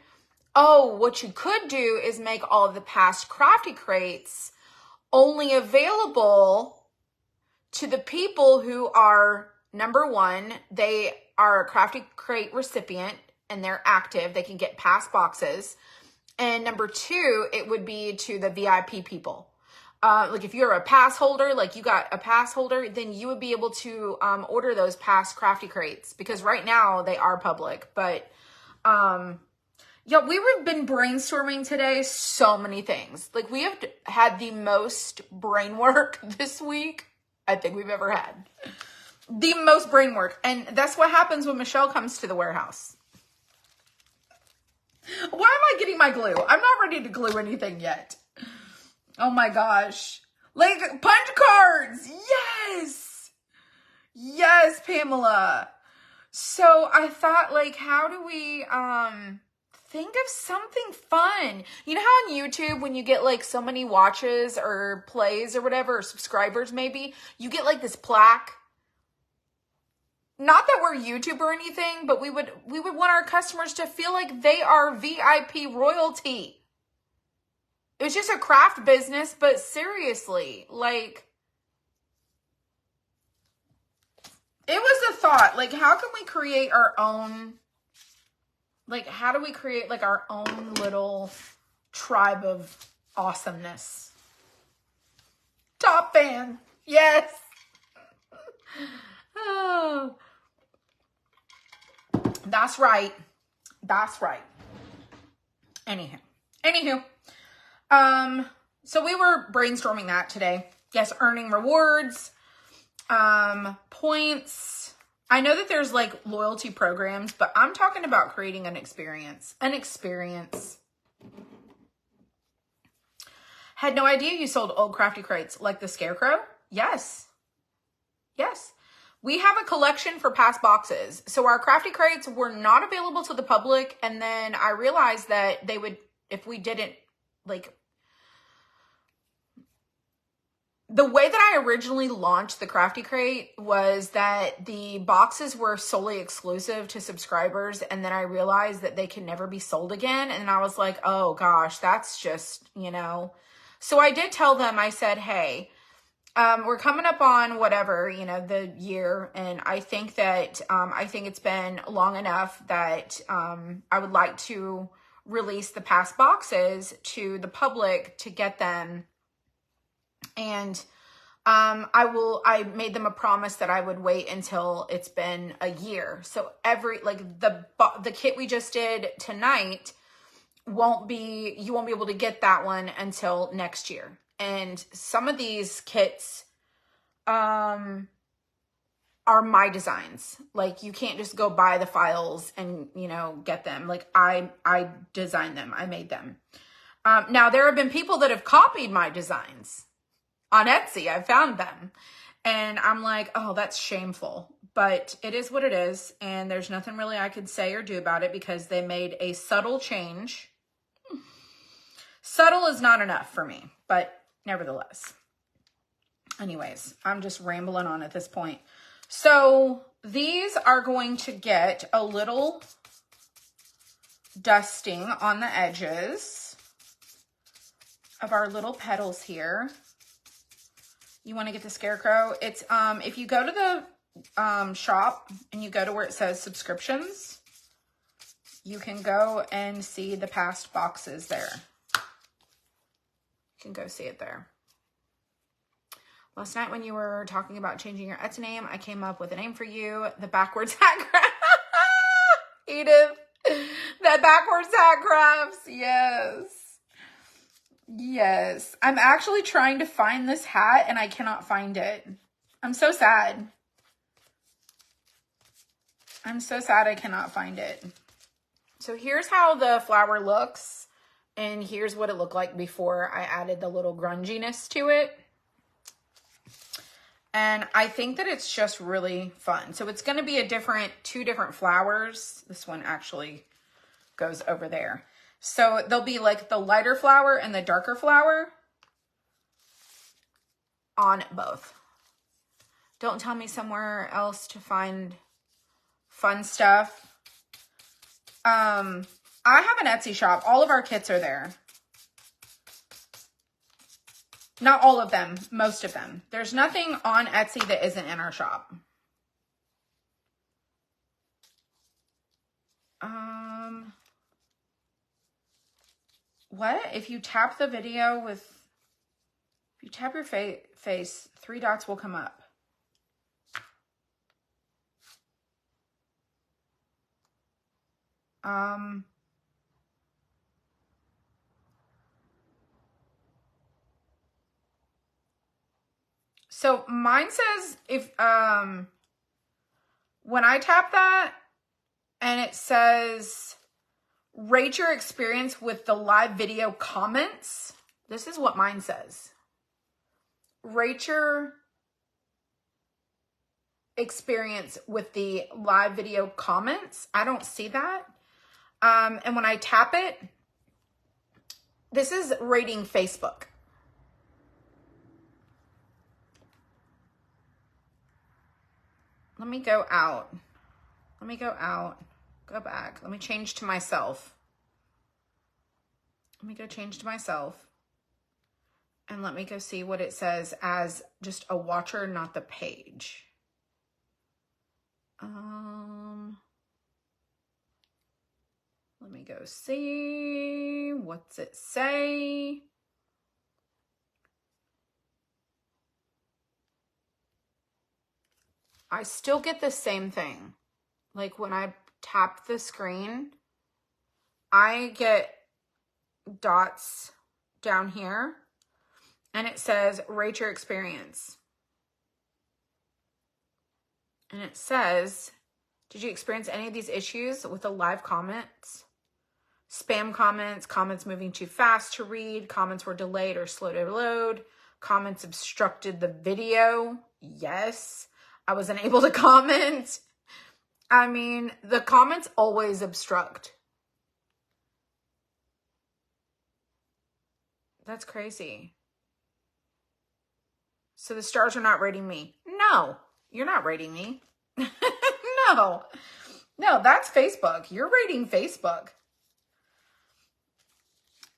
oh, what you could do is make all of the past crafty crates only available to the people who are, number one, they are a crafty crate recipient and they're active. They can get past boxes. And number two, it would be to the VIP people. Like if you're a pass holder, like you got a pass holder, then you would be able to order those past crafty crates, because right now they are public. But yeah, we've been brainstorming today so many things. Like we have had the most brain work this week I think we've ever had. The most brain work. And that's what happens when Michelle comes to the warehouse. Why am I getting my glue? I'm not ready to glue anything yet. Oh my gosh. Like punch cards. Yes. Yes, Pamela. So I thought, like, how do we think of something fun? You know how on YouTube, when you get like so many watches or plays or whatever, or subscribers maybe, you get like this plaque. Not that we're YouTube or anything, but we would want our customers to feel like they are VIP royalty. It was just a craft business, but seriously, like, it was a thought. Like, how can we create our own, like, how do we create like our own little tribe of awesomeness? Top fan. Yes. Oh. That's right. That's right. Anywho. So we were brainstorming that today. Yes, earning rewards, points. I know that there's like loyalty programs, but I'm talking about creating an experience. Had no idea you sold old crafty crates like the Scarecrow. Yes. We have a collection for past boxes. So our crafty crates were not available to the public. And then I realized that they would, if we didn't, like, the way that I originally launched the crafty crate was that the boxes were solely exclusive to subscribers. And then I realized that they can never be sold again. And I was like, oh gosh, that's just, you know. So I did tell them, I said, hey, we're coming up on whatever, you know, the year. And I think that, I think it's been long enough that, I would like to release the past boxes to the public to get them. And, I made them a promise that I would wait until it's been a year. So like the kit we just did tonight you won't be able to get that one until next year. And some of these kits are my designs. Like you can't just go buy the files and, you know, get them. Like I designed them. I made them. Now there have been people that have copied my designs on Etsy. I found them and I'm like, oh, that's shameful, but it is what it is. And there's nothing really I could say or do about it because they made a subtle change. Subtle is not enough for me, but nevertheless. Anyways, I'm just rambling on at this point. So these are going to get a little dusting on the edges of our little petals here. You want to get the Scarecrow. It's, if you go to the shop and you go to where it says subscriptions, you can go and see the past boxes there. You can go see it there. Last night when you were talking about changing your Etsy name, I came up with a name for you. The backwards hat crafts. Edith. The backwards hat crafts. Yes. Yes. I'm actually trying to find this hat and I cannot find it. I'm so sad. I'm so sad I cannot find it. So here's how the flower looks. And here's what it looked like before I added the little grunginess to it. And I think that it's just really fun. So it's going to be two different flowers. This one actually goes over there. So there'll be like the lighter flower and the darker flower on both. Don't tell me somewhere else to find fun stuff. I have an Etsy shop. All of our kits are there. Not all of them, most of them. There's nothing on Etsy that isn't in our shop. What? If you tap the video with, if you tap your face, 3 dots will come up. So mine says if, when I tap that and it says, rate your experience with the live video comments. This is what mine says. Rate your experience with the live video comments. I don't see that. And when I tap it, this is rating Facebook. Let me go out. Let me go out. Go back. Let me change to myself. Let me go change to myself. And let me go see what it says as just a watcher, not the page. Let me go see. What's it say? I still get the same thing. Like when I tap the screen, I get dots down here and it says rate your experience. And it says, did you experience any of these issues with the live comments? Spam comments, comments moving too fast to read, comments were delayed or slow to load, comments obstructed the video. Yes, I was unable to comment. I mean, the comments always obstruct. That's crazy. So the stars are not rating me. No, you're not rating me. No, that's Facebook. You're rating Facebook.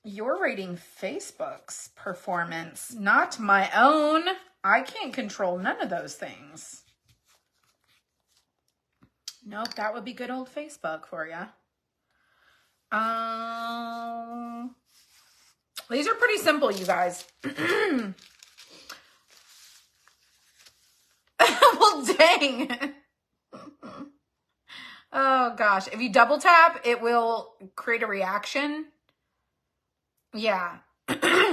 You're rating Facebook's performance, not my own. I can't control none of those things. Nope, that would be good old Facebook for you. These are pretty simple, you guys. Well, dang. Oh, gosh. If you double tap, it will create a reaction. Yeah.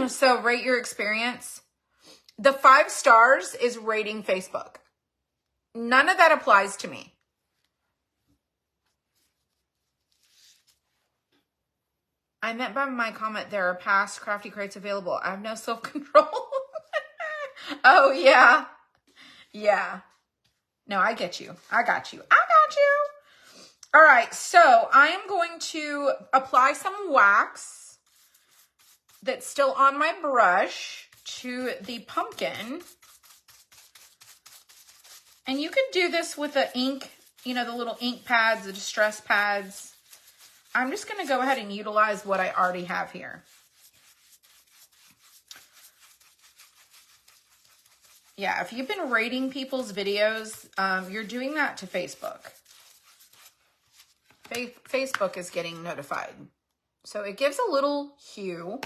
So rate your experience. The 5 stars is rating Facebook. None of that applies to me. I meant by my comment, there are past crafty crates available. I have no self-control. Oh, yeah. Yeah. No, I get you. I got you. All right, so I am going to apply some wax that's still on my brush to the pumpkin. And you could do this with the ink, you know, the little ink pads, the distress pads. I'm just going to go ahead and utilize what I already have here. Yeah, if you've been rating people's videos, you're doing that to Facebook. Facebook is getting notified. So it gives a little hue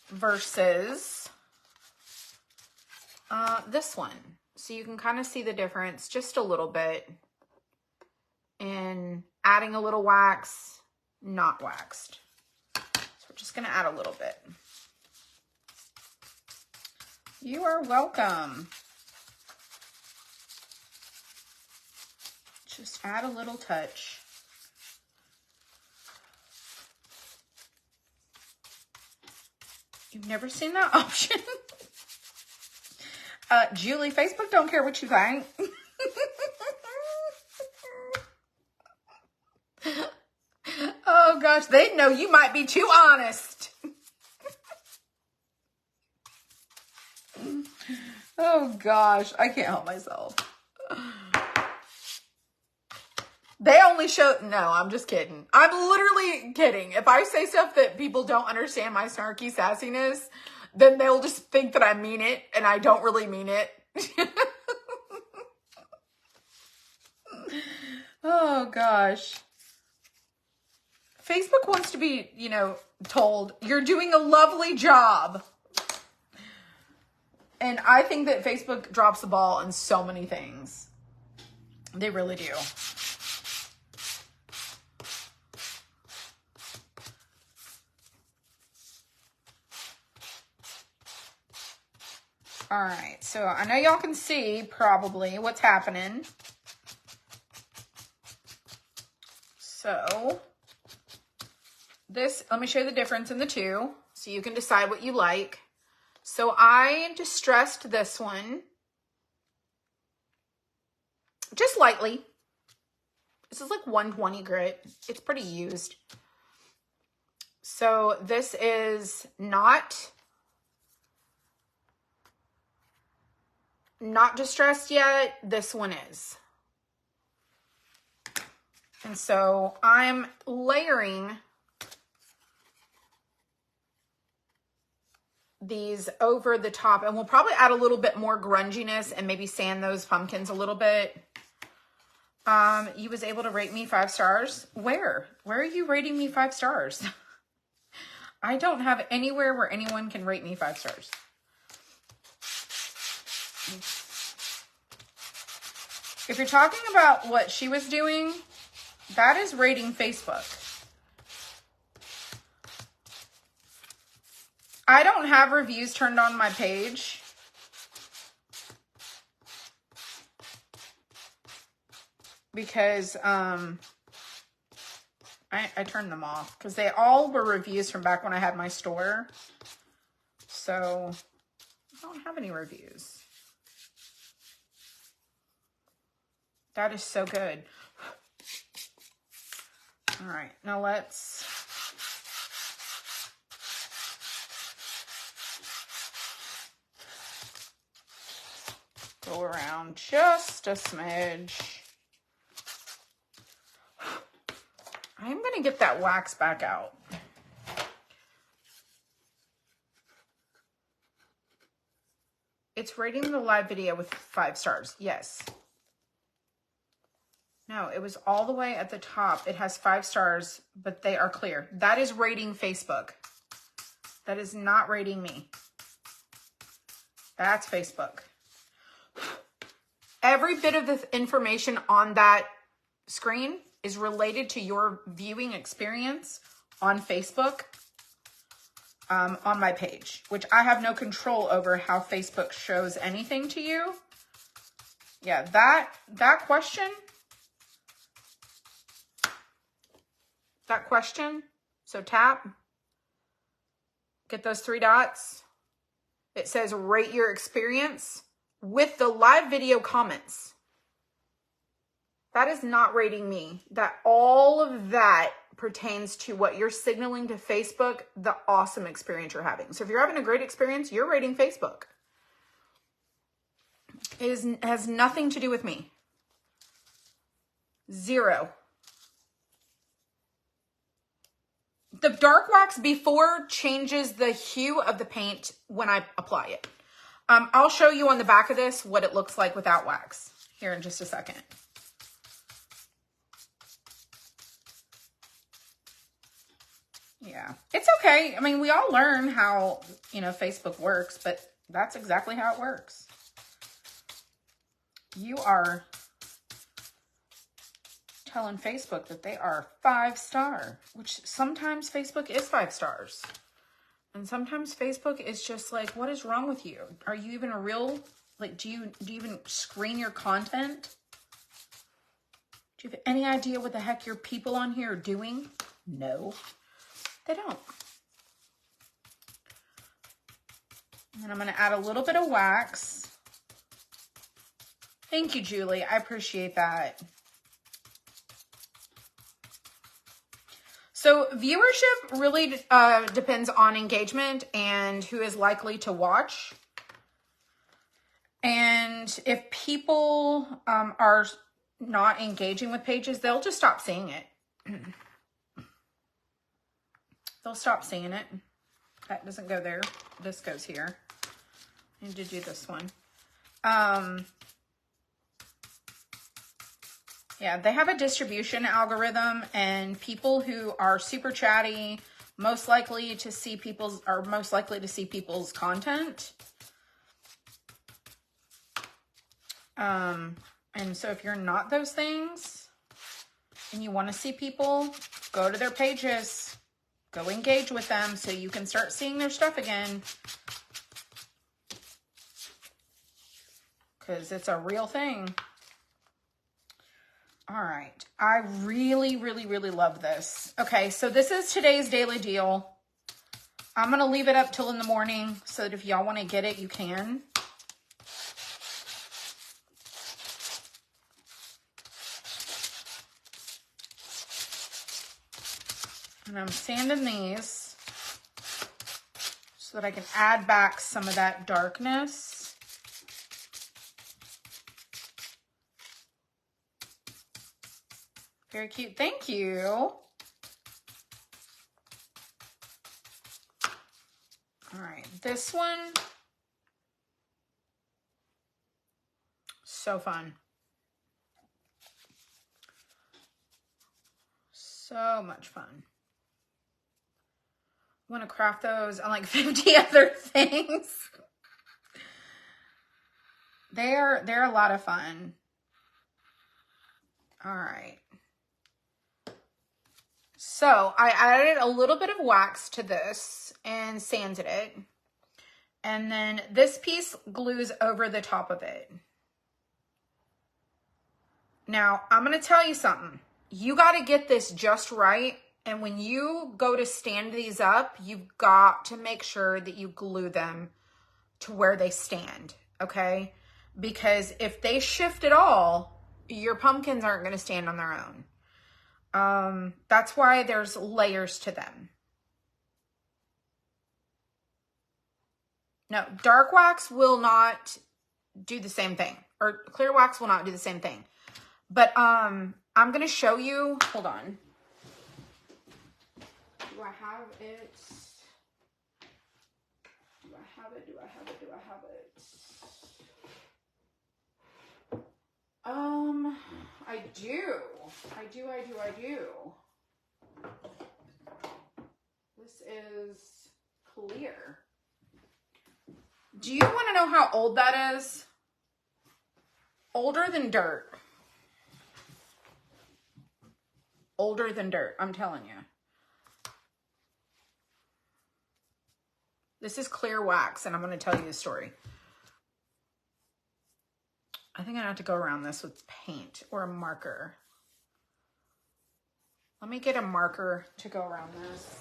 versus this one. So you can kind of see the difference just a little bit in adding a little wax, not waxed. So we're just going to add a little bit. You are welcome. Just add a little touch. You've never seen that option? Julie, Facebook don't care what you think. Oh gosh, they know you might be too honest. Oh gosh, I can't help myself. They only show, no, I'm just kidding. I'm literally kidding. If I say stuff that people don't understand my snarky sassiness, then they'll just think that I mean it, and I don't really mean it. Oh gosh. Facebook wants to be, you know, told, you're doing a lovely job. And I think that Facebook drops the ball on so many things. They really do. All right, so I know y'all can see probably what's happening. So this, let me show you the difference in the two so you can decide what you like. So I distressed this one just lightly. This is like 120 grit. It's pretty used. So this is not distressed yet. This one is. And so I'm layering these over the top, and we'll probably add a little bit more grunginess and maybe sand those pumpkins a little bit. You was able to rate me 5 stars. Where are you rating me 5 stars? I don't have anywhere where anyone can rate me 5 stars. If you're talking about what she was doing, that is rating Facebook. I don't have reviews turned on my page. Because I turned them off because they all were reviews from back when I had my store. So I don't have any reviews. That is so good. All right, now let's go around just a smidge. I'm going to get that wax back out. It's rating the live video with 5 stars. Yes. No, it was all the way at the top. It has 5 stars, but they are clear. That is rating Facebook. That is not rating me. That's Facebook. Every bit of the information on that screen is related to your viewing experience on Facebook, on my page, which I have no control over how Facebook shows anything to you. Yeah, that question, so tap, get those 3 dots. It says rate your experience with the live video comments. That is not rating me. That all of that pertains to what you're signaling to Facebook, the awesome experience you're having. So if you're having a great experience, you're rating Facebook. It has nothing to do with me. 0. The dark wax before changes the hue of the paint when I apply it. I'll show you on the back of this what it looks like without wax here in just a second. Yeah, it's okay. I mean, we all learn how, you know, Facebook works, but that's exactly how it works. You are telling Facebook that they are 5-star, which sometimes Facebook is 5 stars. And sometimes Facebook is just like, what is wrong with you? Are you even a real, like, do you even screen your content? Do you have any idea what the heck your people on here are doing? No. They don't. And I'm going to add a little bit of wax. Thank you, Julie. I appreciate that. So viewership really depends on engagement and who is likely to watch. And if people are not engaging with pages, they'll just stop seeing it. They'll stop seeing it. That doesn't go there. This goes here. I need to do this one. Yeah, they have a distribution algorithm, and people who are super chatty most likely to see people's content. And so if you're not those things and you want to see people, go to their pages, go engage with them so you can start seeing their stuff again. Because it's a real thing. All right. I really, really, really love this. Okay, so this is today's daily deal. I'm going to leave it up till in the morning so that if y'all want to get it, you can. And I'm sanding these so that I can add back some of that darkness. Very cute. Thank you. All right. This one. So fun. So much fun. I want to craft those on like 50 other things. They're a lot of fun. All right. So I added a little bit of wax to this and sanded it. And then this piece glues over the top of it. Now, I'm going to tell you something. You got to get this just right. And when you go to stand these up, you've got to make sure that you glue them to where they stand, okay? Because if they shift at all, your pumpkins aren't going to stand on their own. That's why there's layers to them. No, dark wax will not do the same thing, or clear wax will not do the same thing. But I'm going to show you, hold on. Do I have it? Do I have it? Do I have it? Do I have it? I do. I do. This is clear. Do you want to know how old that is? Older than dirt. Older than dirt, I'm telling you. This is clear wax, and I'm going to tell you the story. I think I have to go around this with paint or a marker. Let me get a marker to go around this.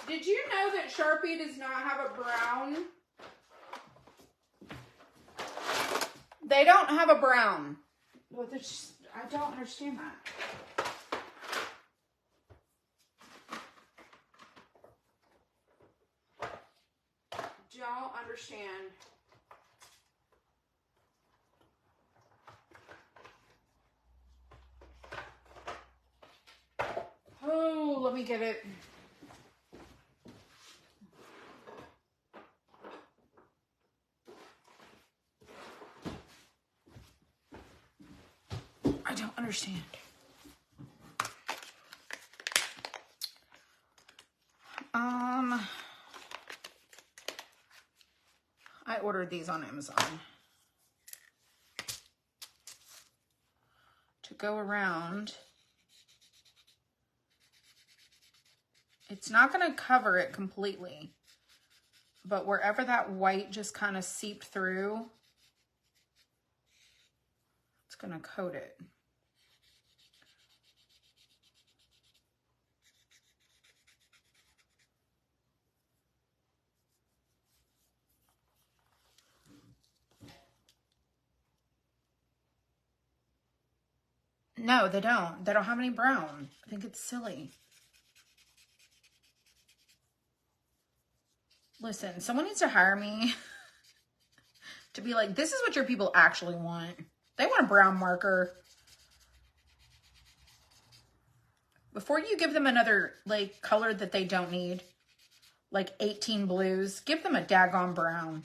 Did you know that Sharpie does not have a brown? They don't have a brown. Well, I don't understand that. Don't understand. Oh, let me get it. I don't understand. I ordered these on Amazon to go around. It's not going to cover it completely, but wherever that white just kind of seeped through, it's going to coat it. No, they don't. They don't have any brown. I think it's silly. Listen, someone needs to hire me to be like, this is what your people actually want. They want a brown marker. Before you give them another like color that they don't need, like 18 blues, give them a daggone brown.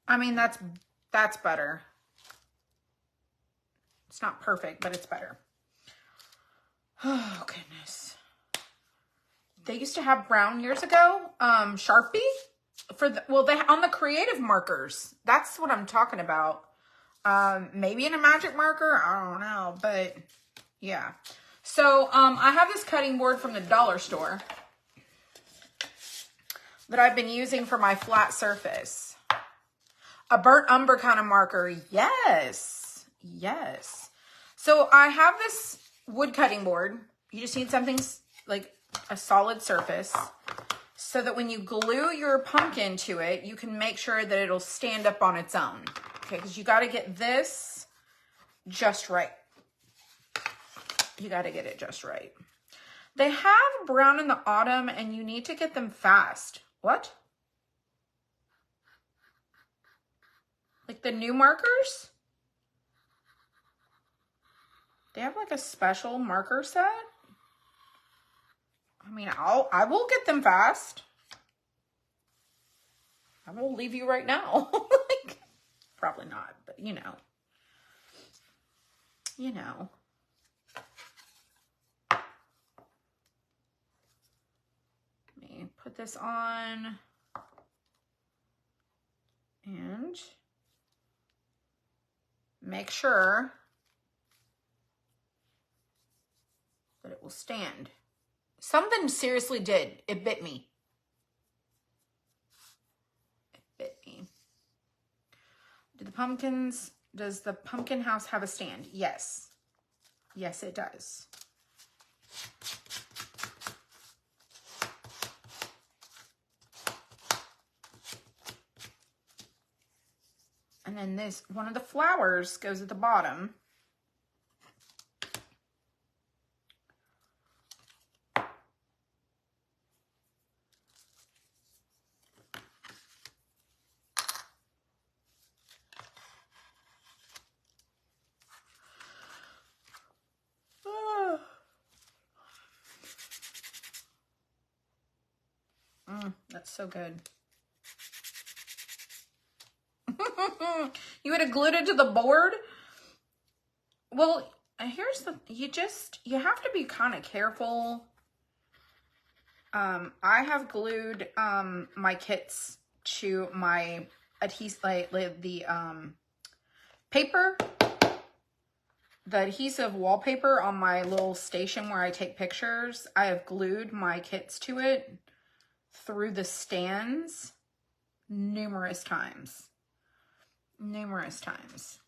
I mean, that's better. It's not perfect, but it's better. Oh, goodness. They used to have brown years ago, Sharpie, for the, well, they on the creative markers. That's what I'm talking about. Maybe in a magic marker, I don't know, but yeah. So, I have this cutting board from the dollar store that I've been using for my flat surface. A burnt umber kind of marker. Yes. Yes. So I have this wood cutting board. You just need something like a solid surface so that when you glue your pumpkin to it, you can make sure that it'll stand up on its own. Okay, because you got to get this just right. You got to get it just right. They have brown in the autumn and you need to get them fast. What? Like the new markers? They have like a special marker set? I mean, I will get them fast. I will leave you right now. Like, probably not, but you know. You know. Let me put this on. And make sure that it will stand. Something seriously did. It bit me. It bit me. Does the pumpkin house have a stand? Yes. Yes, it does. And then this, one of the flowers goes at the bottom. That's so good. You would have glued it to the board? Well, here's the, you have to be kind of careful. I have glued my kits to my adhesive, like the paper, the adhesive wallpaper on my little station where I take pictures. I have glued my kits to it through the stands numerous times. Numerous times.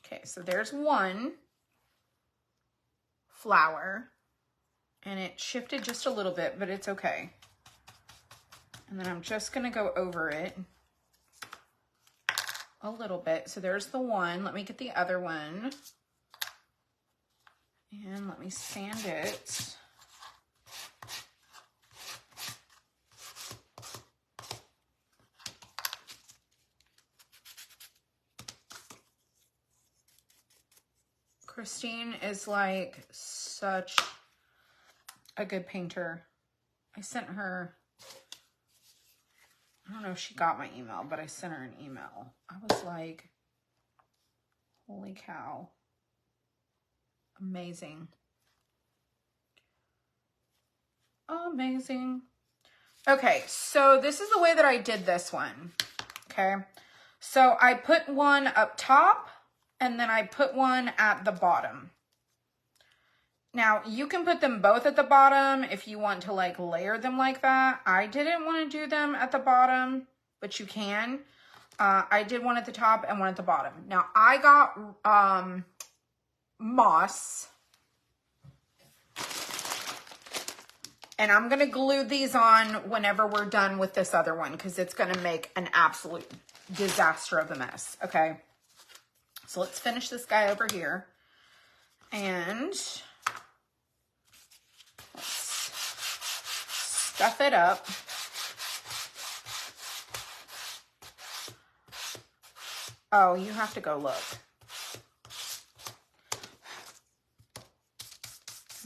Okay, so there's one flower, and it shifted just a little bit, but it's okay. And then I'm just gonna go over it a little bit. So there's the one. Let me get the other one. And let me sand it. Christine is like such a good painter. I sent her, I don't know if she got my email, but I sent her an email. I was like, holy cow. Amazing. Amazing. Okay, so this is the way that I did this one. Okay, so I put one up top and then I put one at the bottom. Now, you can put them both at the bottom if you want to like layer them like that. I didn't want to do them at the bottom, but you can. I did one at the top and one at the bottom. Now, I got moss. And I'm going to glue these on whenever we're done with this other one because it's going to make an absolute disaster of a mess. Okay. So let's finish this guy over here. And stuff it up. Oh, you have to go look.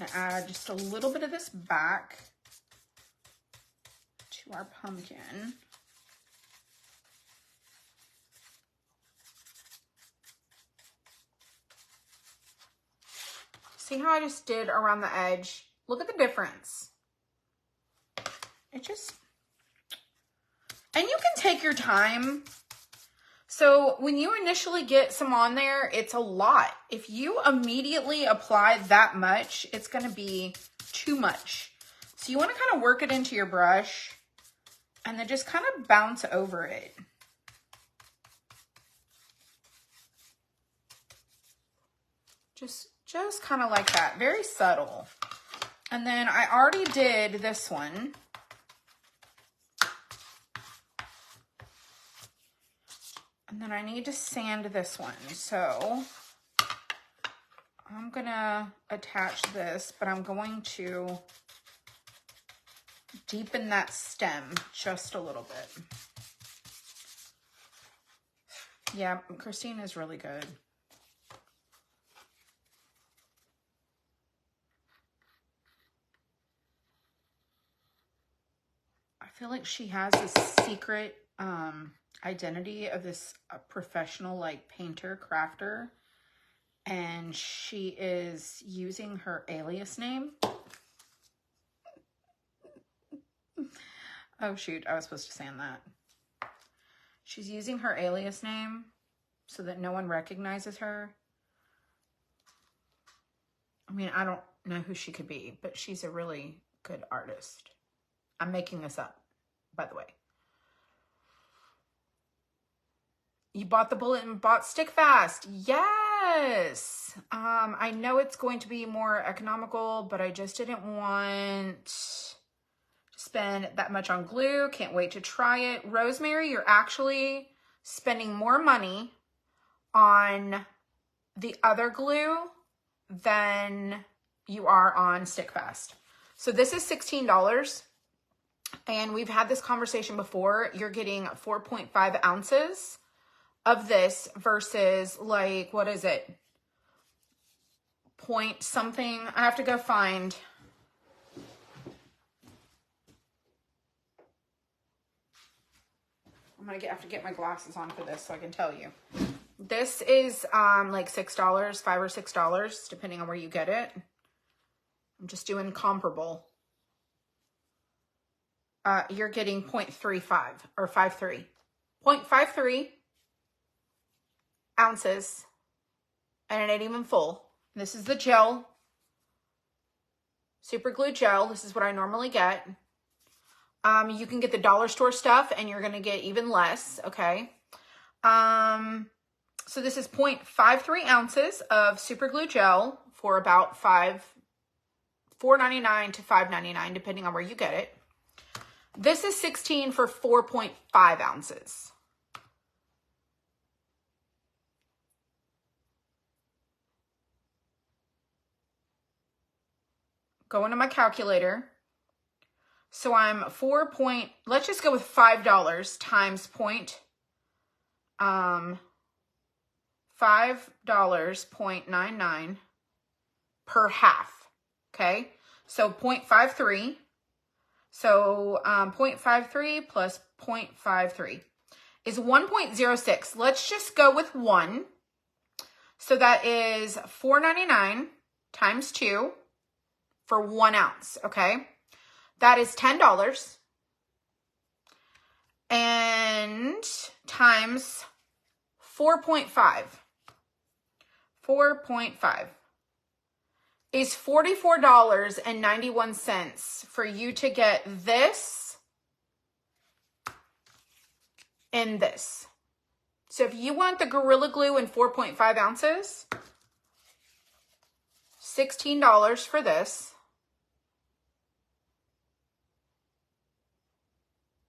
I'm gonna add just a little bit of this back to our pumpkin. See how I just did around the edge? Look at the difference. It just, and you can take your time. So when you initially get some on there, it's a lot. If you immediately apply that much, it's going to be too much. So you want to kind of work it into your brush and then just kind of bounce over it. Just kind of like that, very subtle. And then I already did this one. And then I need to sand this one. So I'm gonna attach this, but I'm going to deepen that stem just a little bit. Yeah, Christine is really good. I feel like she has this secret identity of this professional like painter crafter, and she is using her alias name. Oh shoot, I was supposed to sand that. She's using her alias name so that no one recognizes her. I mean, I don't know who she could be, but she's a really good artist. I'm making this up, by the way. You bought the bullet and bought Stick Fast. Yes. I know it's going to be more economical, but I just didn't want to spend that much on glue. Can't wait to try it. Rosemary, you're actually spending more money on the other glue than you are on Stick Fast. So this is $16. And we've had this conversation before. You're getting 4.5 ounces of this versus like, what is it? Point something. I have to go find. Have to get my glasses on for this so I can tell you. This is like $6, $5 or $6, depending on where you get it. I'm just doing comparable. You're getting 0.35 or 53. 0.53 ounces, and it ain't even full. This is the gel, super glue gel. This is what I normally get. You can get the dollar store stuff and you're gonna get even less, okay? So this is 0.53 ounces of super glue gel for about $4.99 to $5.99, depending on where you get it. This is $16 for 4.5 ounces. Go into my calculator. So I'm let's just go with $5 times $5.99 per half. Okay. So 0.53. So 0.53 plus 0.53 is 1.06. Let's just go with 1. So that is $4.99 times 2 for 1 ounce, okay? That is $10. And times 4.5. 4.5 is $44.91 for you to get this and this. So if you want the Gorilla Glue in 4.5 ounces, $16 for this.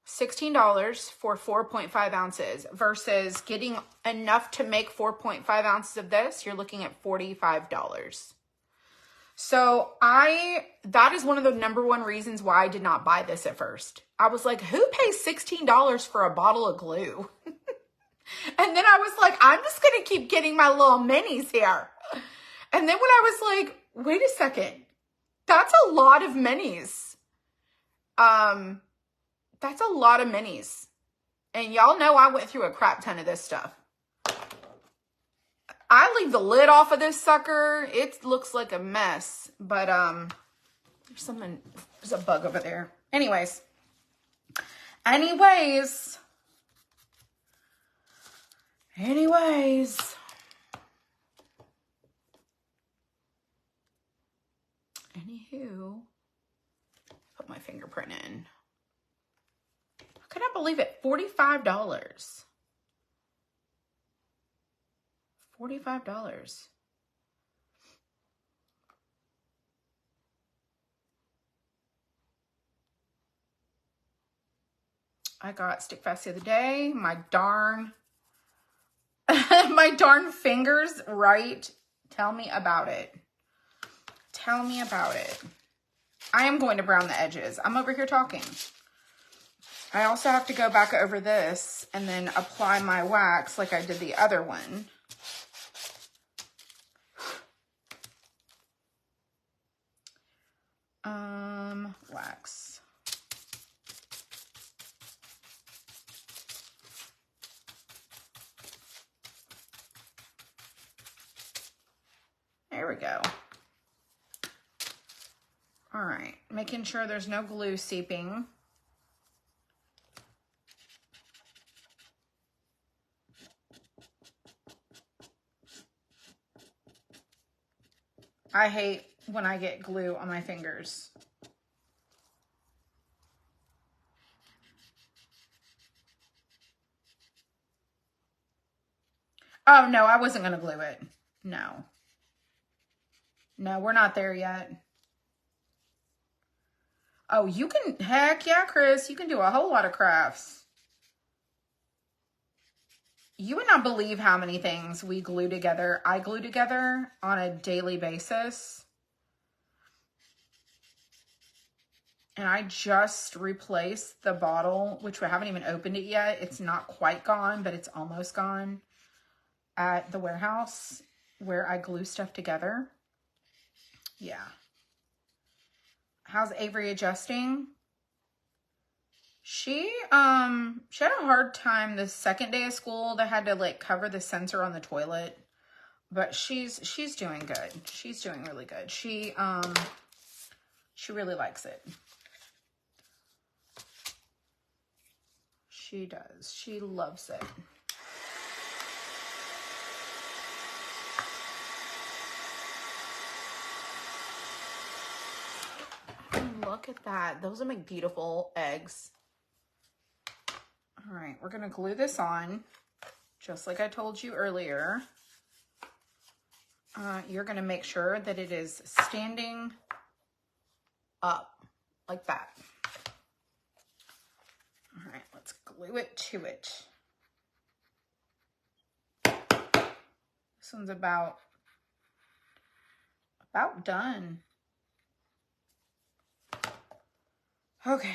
$16 for 4.5 ounces versus getting enough to make 4.5 ounces of this, you're looking at $45. So that is one of the number one reasons why I did not buy this at first. I was like, who pays $16 for a bottle of glue? And then I was like, I'm just going to keep getting my little minis here. And then when I was like, wait a second, that's a lot of minis. That's a lot of minis. And y'all know I went through a crap ton of this stuff. I leave the lid off of this sucker. It looks like a mess, but there's a bug over there. Anyways. Anywho. Put my fingerprint in. I couldn't believe it. $45. $45. I got Stick Fast the other day. My darn fingers, right? Tell me about it. Tell me about it. I am going to brown the edges. I'm over here talking. I also have to go back over this and then apply my wax like I did the other one. Wax. There we go. All right, making sure there's no glue seeping. I hate when I get glue on my fingers. Oh, no, I wasn't going to glue it. No. No, we're not there yet. Oh, you can, heck yeah, Chris, you can do a whole lot of crafts. You would not believe how many things I glue together on a daily basis. And I just replaced the bottle, which we haven't even opened it yet. It's not quite gone, but it's almost gone, at the warehouse where I glue stuff together. Yeah. How's Avery adjusting? She had a hard time the second day of school. They had to like cover the sensor on the toilet, but she's doing good. She's doing really good. She really likes it. She does. She loves it. Look at that. Those are my beautiful eggs. All right, we're going to glue this on, just like I told you earlier. You're going to make sure that it is standing up like that. All right, let's glue it to it. This one's about done. Okay.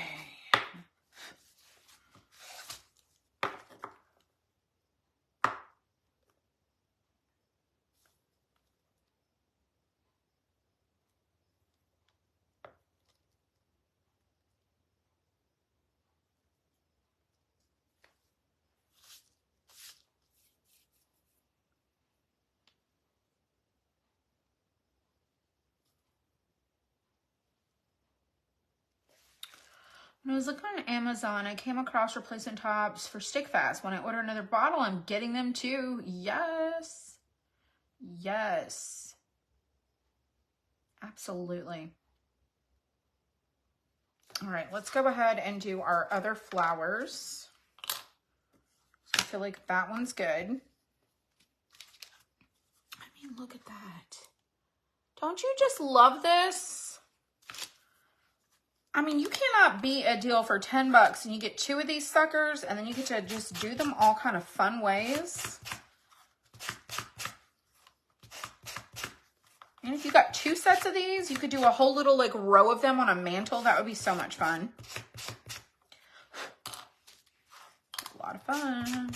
When I was looking on Amazon, I came across replacement tops for Stick Fast. When I order another bottle, I'm getting them too. Yes. Yes. Absolutely. All right, let's go ahead and do our other flowers. I feel like that one's good. I mean, look at that. Don't you just love this? I mean, you cannot beat a deal for 10 bucks and you get 2 of these suckers and then you get to just do them all kind of fun ways. And if you got 2 sets of these, you could do a whole little like row of them on a mantle. That would be so much fun. A lot of fun.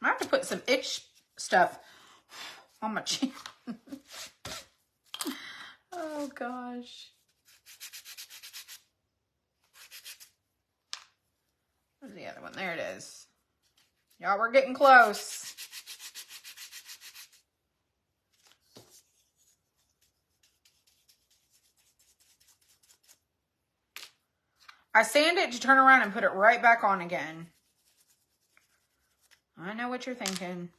I have to put some itch stuff on my chin. Oh gosh. Where's the other one? There it is. Y'all, we're getting close. I sand it to turn around and put it right back on again. I know what you're thinking.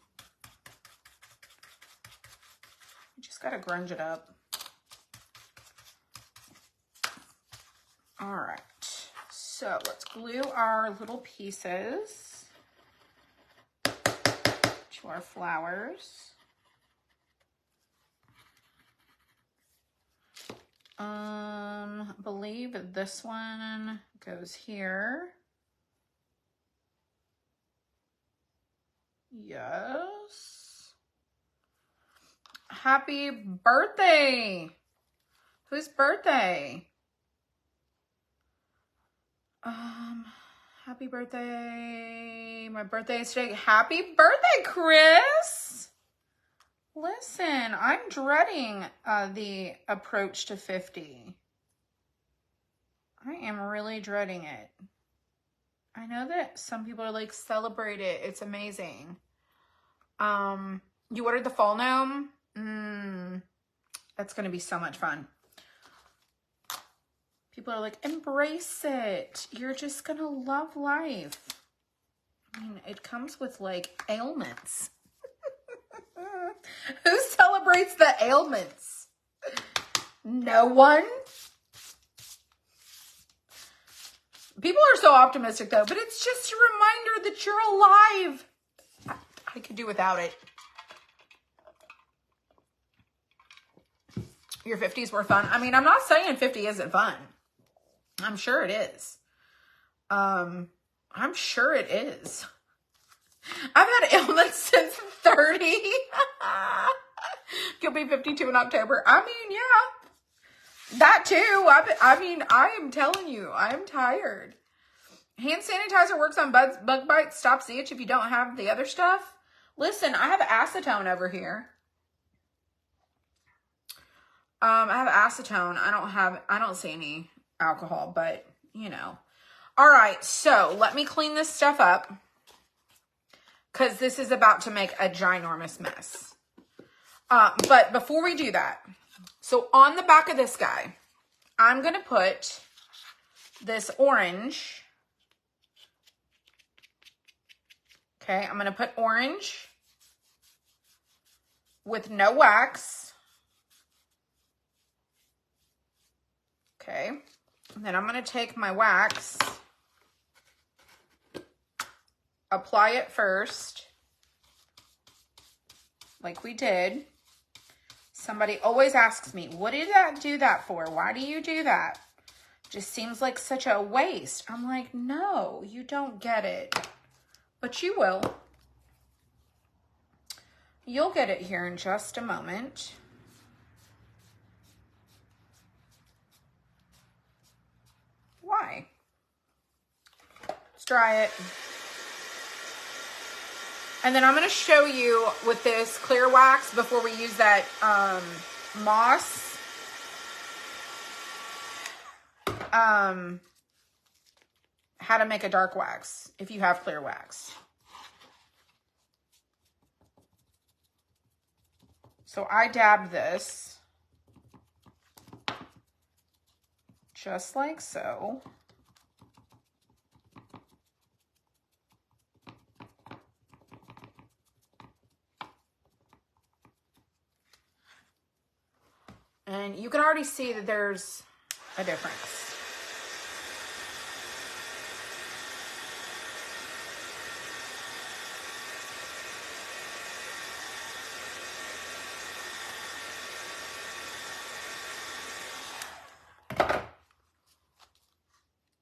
You just gotta grunge it up. All right, so let's glue our little pieces to our flowers. I believe this one goes here. Yes. Happy birthday. Whose birthday? Happy birthday. My birthday is today. Happy birthday, Chris. Listen, I'm dreading the approach to 50. I am really dreading it. I know that some people are like, celebrate it. It's amazing. You ordered the fall gnome? That's going to be so much fun. People are like, embrace it. You're just going to love life. I mean, it comes with like ailments. Who celebrates the ailments? No one. People are so optimistic though, but it's just a reminder that you're alive. I could do without it. Your 50s were fun. I mean, I'm not saying 50 isn't fun. I'm sure it is. I'm sure it is. I've had ailments since 30. You'll be 52 in October. I mean, yeah. That too. I mean, I am telling you, I am tired. Hand sanitizer works on bug bites, stops the itch if you don't have the other stuff. Listen, I have acetone over here. I have acetone. I don't see any alcohol, but you know. All right, so let me clean this stuff up because this is about to make a ginormous mess. But before we do that, so on the back of this guy, I'm going to put this orange. Okay, I'm going to put orange with no wax. Okay, and then I'm going to take my wax, apply it first, like we did. Somebody always asks me, what did that do that for? Why do you do that? Just seems like such a waste. I'm like, no, you don't get it, but you will. You'll get it here in just a moment. Why? Let's dry it. And then I'm going to show you with this clear wax before we use that moss. How to make a dark wax if you have clear wax. So I dab this just like so. And you can already see that there's a difference.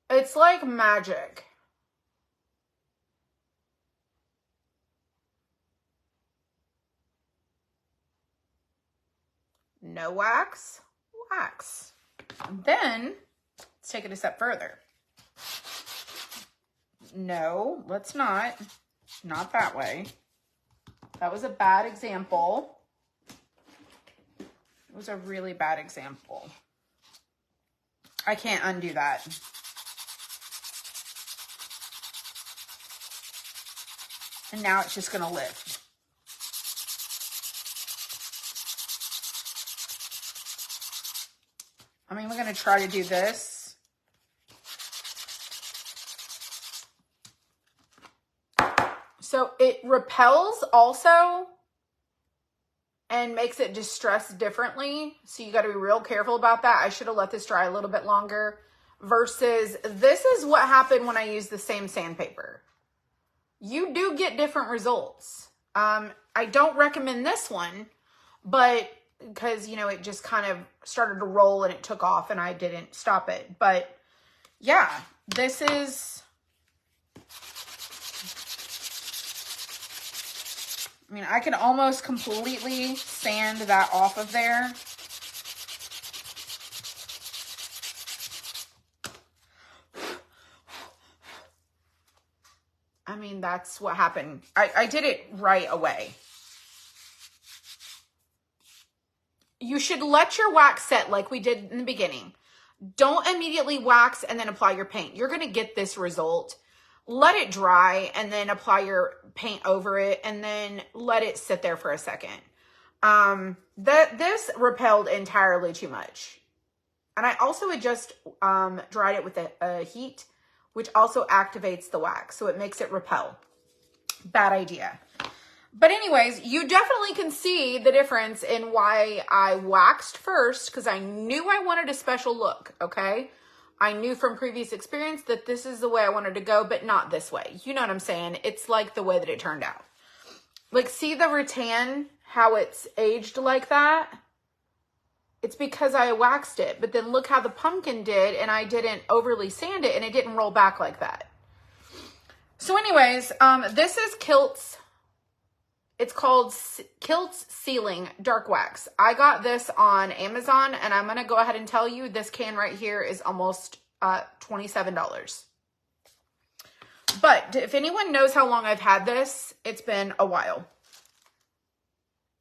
It's like magic. no wax, wax. And then let's take it a step further. No, let's not. Not that way. That was a bad example. It was a really bad example. I can't undo that. And now it's just going to lift. I mean, we're going to try to do this. So it repels also and makes it distress differently. So you got to be real careful about that. I should have let this dry a little bit longer versus this is what happened when I used the same sandpaper. You do get different results. I don't recommend this one, but because, you know, it just kind of started to roll and it took off and I didn't stop it. But yeah, this is, I mean, I can almost completely sand that off of there. I mean, that's what happened. I did it right away. You should let your wax set like we did in the beginning. Don't immediately wax and then apply your paint. You're going to get this result. Let it dry and then apply your paint over it and then let it sit there for a second. This repelled entirely too much. And I also had just dried it with a heat, which also activates the wax. So it makes it repel. Bad idea. But anyways, you definitely can see the difference in why I waxed first, because I knew I wanted a special look, okay? I knew from previous experience that this is the way I wanted to go, but not this way. You know what I'm saying? It's like the way that it turned out. Like, see the rattan, how it's aged like that? It's because I waxed it, but then look how the pumpkin did, and I didn't overly sand it, and it didn't roll back like that. So anyways, this is Kilt's. It's called Kilt's Sealing Dark Wax. I got this on Amazon, and I'm going to go ahead and tell you this can right here is almost $27. But if anyone knows how long I've had this, it's been a while.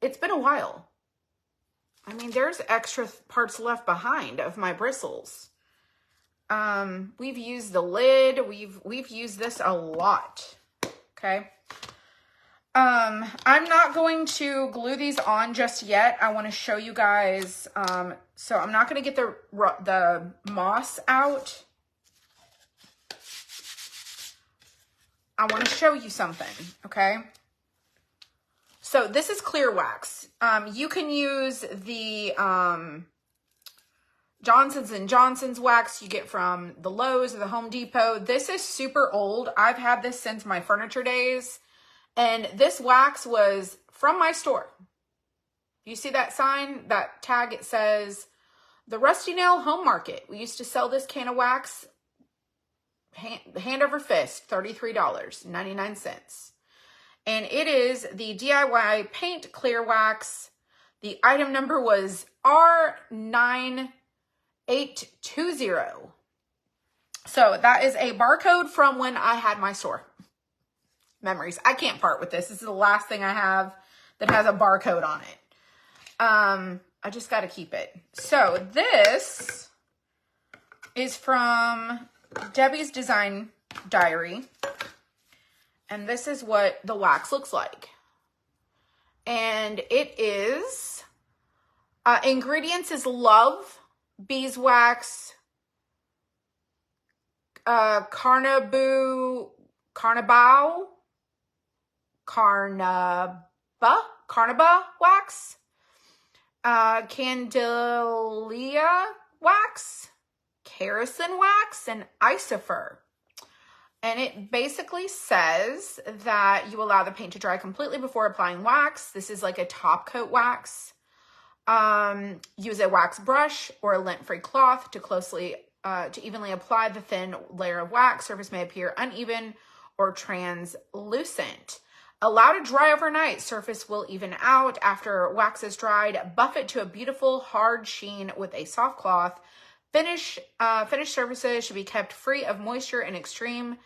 It's been a while. I mean, there's extra parts left behind of my bristles. We've used the lid. We've used this a lot. Okay. I'm not going to glue these on just yet. I want to show you guys. So I'm not going to get the moss out. I want to show you something. Okay. So this is clear wax. You can use the, Johnson's & Johnson's wax you get from the Lowe's or the Home Depot. This is super old. I've had this since my furniture days. And this wax was from my store. You see that sign, that tag? It says, the Rusty Nail Home Market. We used to sell this can of wax, hand over fist, $33.99. And it is the DIY paint clear wax. The item number was R9820. So that is a barcode from when I had my store. Memories. I can't part with this. This is the last thing I have that has a barcode on it. I just got to keep it. So this is from Debbie's Design Diary. And this is what the wax looks like. And it is, ingredients is love, beeswax, carnauba wax, candelia wax, kerosene wax, and isofer. And it basically says that you allow the paint to dry completely before applying wax. This is like a top coat wax. Use a wax brush or a lint-free cloth to evenly apply the thin layer of wax. Surface may appear uneven or translucent. Allow to dry overnight. Surface will even out after wax is dried. Buff it to a beautiful hard sheen with a soft cloth. Finished surfaces should be kept free of moisture and extreme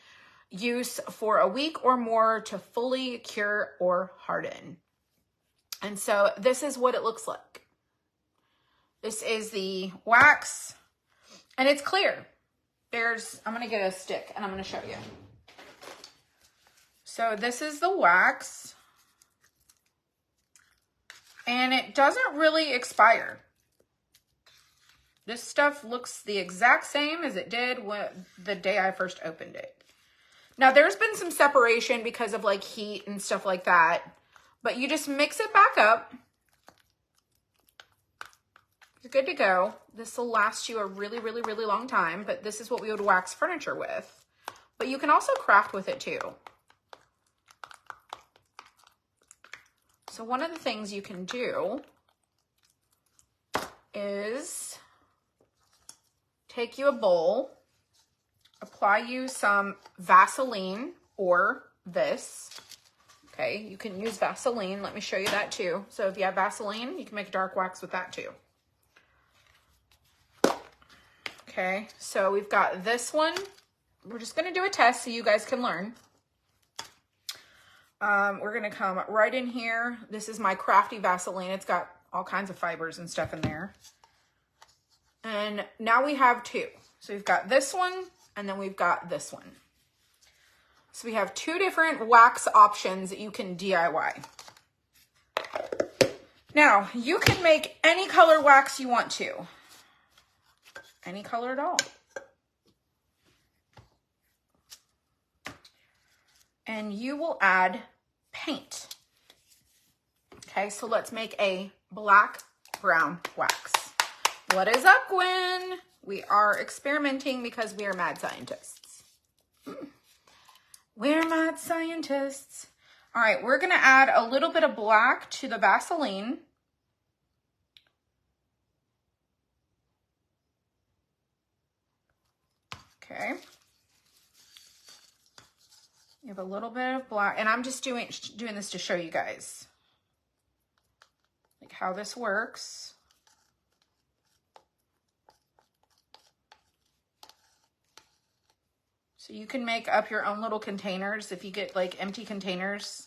use for a week or more to fully cure or harden. And so this is what it looks like. This is the wax, and it's clear. I'm going to get a stick and I'm going to show you. So this is the wax, and it doesn't really expire. This stuff looks the exact same as it did the day I first opened it. Now there's been some separation because of like heat and stuff like that, but you just mix it back up. You're good to go. This will last you a really, really, really long time, but this is what we would wax furniture with. But you can also craft with it too. So one of the things you can do is take you a bowl, apply you some Vaseline or this. Okay, you can use Vaseline. Let me show you that too. So if you have Vaseline, you can make dark wax with that too. Okay, so we've got this one. We're just gonna do a test so you guys can learn. We're gonna come right in here. This is my crafty Vaseline. It's got all kinds of fibers and stuff in there. And now we have two. So we've got this one, and then we've got this one. So we have two different wax options that you can DIY. Now, you can make any color wax you want to. Any color at all. And you will add paint. Okay, so let's make a black brown wax. What is up, Gwen? We are experimenting because we are mad scientists. We're mad scientists. All right, we're gonna add a little bit of black to the Vaseline. Okay. You have a little bit of black, and I'm just doing this to show you guys like how this works. So you can make up your own little containers. If you get like empty containers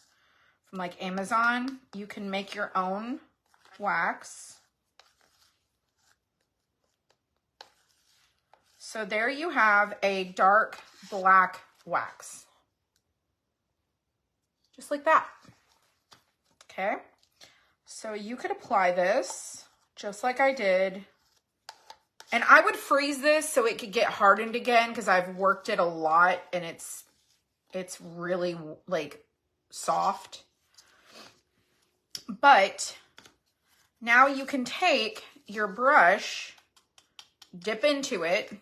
from like Amazon, you can make your own wax. So there you have a dark black wax. Just like that. Okay. So you could apply this just like I did. And I would freeze this so it could get hardened again because I've worked it a lot and it's really like soft. But now you can take your brush, dip into it,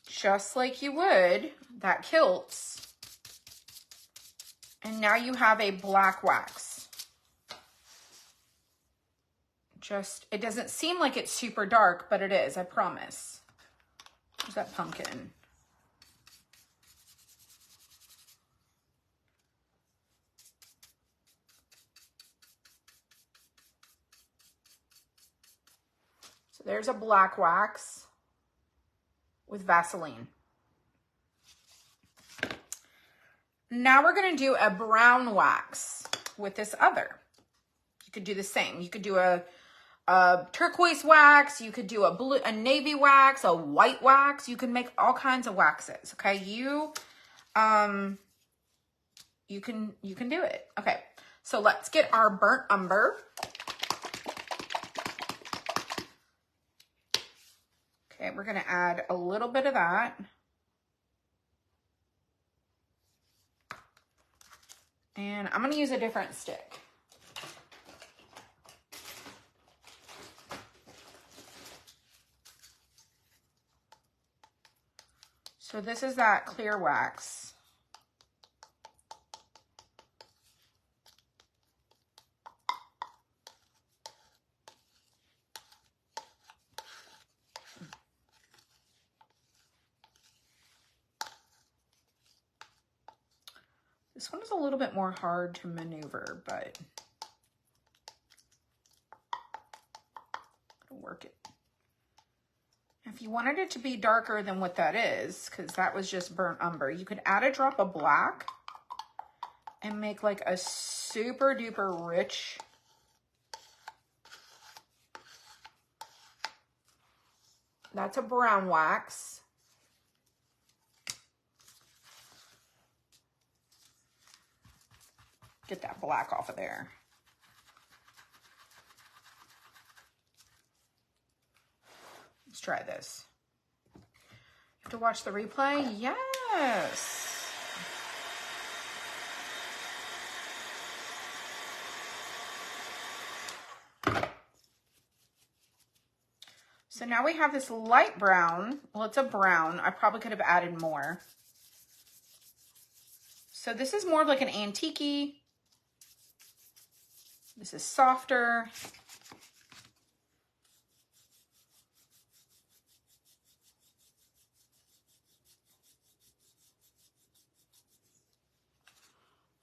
just like you would that kilts, and now you have a black wax. It doesn't seem like it's super dark, but it is, I promise. There's that pumpkin. So there's a black wax with Vaseline. Now we're going to do a brown wax with this other. You could do the same. You could do a turquoise wax. You could do a navy wax, a white wax. You can make all kinds of waxes. Okay, you can do it. Okay, so let's get our burnt umber. Okay, we're going to add a little bit of that. And I'm going to use a different stick. So this is that clear wax. This one is a little bit more hard to maneuver, but I'll work it. If you wanted it to be darker than what that is, because that was just burnt umber, you could add a drop of black and make like a super duper rich that's a brown wax. Get that black off of there. Let's try this. You have to watch the replay? Yes. So now we have this light brown. Well, it's a brown. I probably could have added more. So this is more of like an antique-y. This is softer.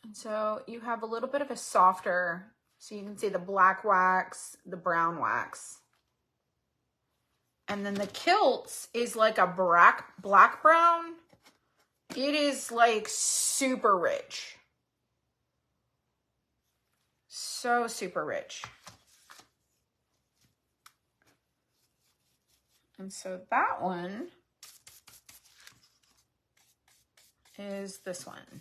And so you have a little bit of a softer, so you can see the black wax, the brown wax. And then the kilts is like a black brown. It is like super rich. So super rich. And so that one is this one.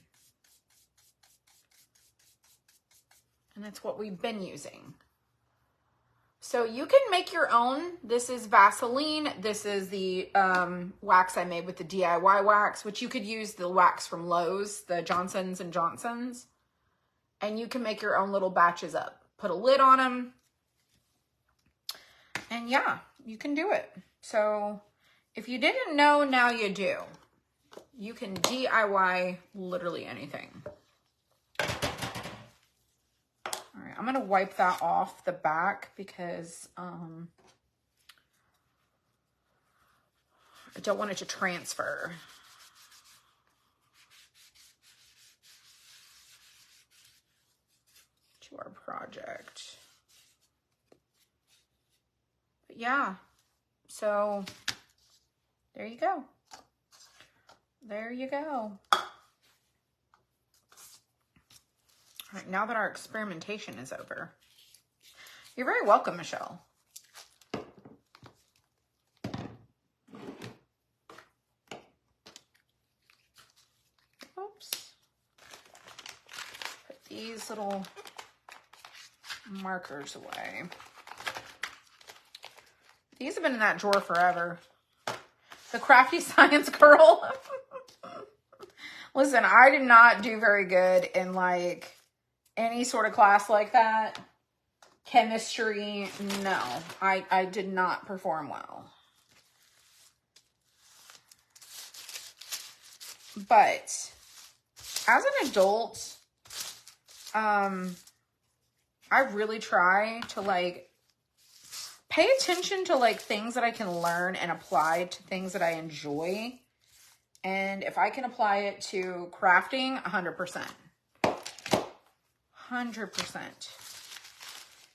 And that's what we've been using. So you can make your own. This is Vaseline. This is the wax I made with the DIY wax, which you could use the wax from Lowe's, the Johnson's & Johnson's. And you can make your own little batches up. Put a lid on them. And yeah, you can do it. So if you didn't know, now you do. You can DIY literally anything. All right, I'm going to wipe that off the back because I don't want it to transfer. To our project. But yeah, so there you go. There you go. All right, now that our experimentation is over. You're very welcome, Michelle. Oops. Put these little markers away. These have been in that drawer forever. The Crafty Science Girl. Listen, I did not do very good in like any sort of class like that. Chemistry, no. I did not perform well. But as an adult, I really try to like pay attention to like things that I can learn and apply to things that I enjoy. And if I can apply it to crafting, 100%. 100%.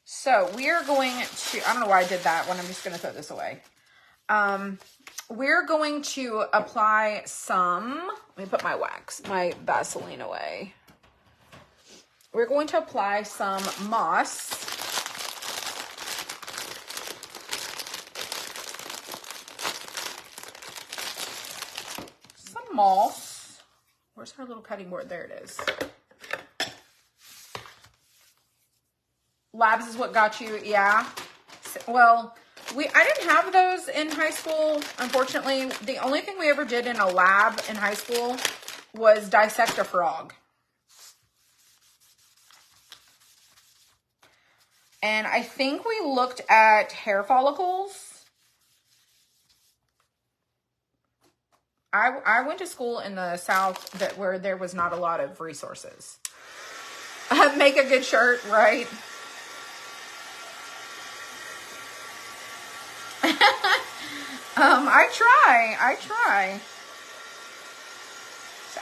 So we are going to, I don't know why I did that one. I'm just going to throw this away. We're going to apply some, let me put my wax, my Vaseline away. We're going to apply some moss. Some moss. Where's our little cutting board? There it is. Labs is what got you, yeah. Well, I didn't have those in high school, unfortunately. The only thing we ever did in a lab in high school was dissect a frog. And I think we looked at hair follicles. I went to school in the South where there was not a lot of resources. Make a good shirt, right? I try.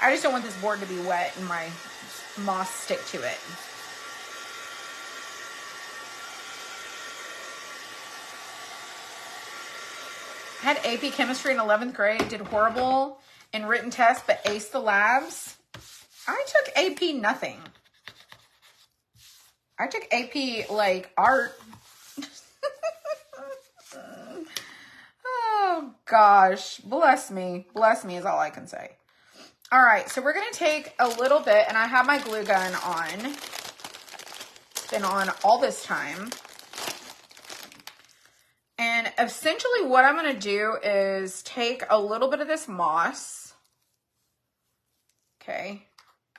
I just don't want this board to be wet and my moss stick to it. I had AP chemistry in 11th grade, did horrible in written tests, but aced the labs. I took AP nothing. I took AP like art. Oh gosh, bless me. Bless me is all I can say. All right, so we're gonna take a little bit, and I have my glue gun on. It's been on all this time. And essentially what I'm gonna do is take a little bit of this moss. Okay.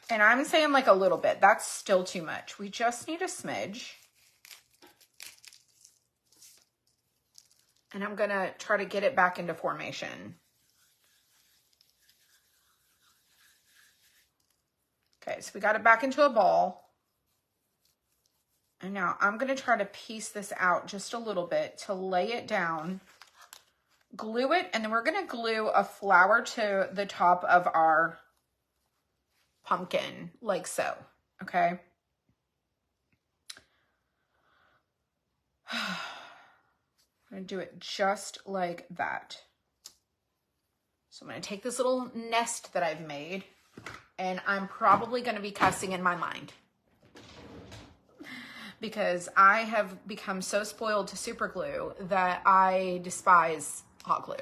And I'm saying like a little bit. That's still too much. We just need a smidge. And I'm going to try to get it back into formation. Okay, so we got it back into a ball. And now I'm going to try to piece this out just a little bit to lay it down, glue it, and then we're going to glue a flower to the top of our pumpkin, like so, okay? I'm going to do it just like that. So I'm going to take this little nest that I've made, and I'm probably going to be cussing in my mind because I have become so spoiled to super glue that I despise hot glue.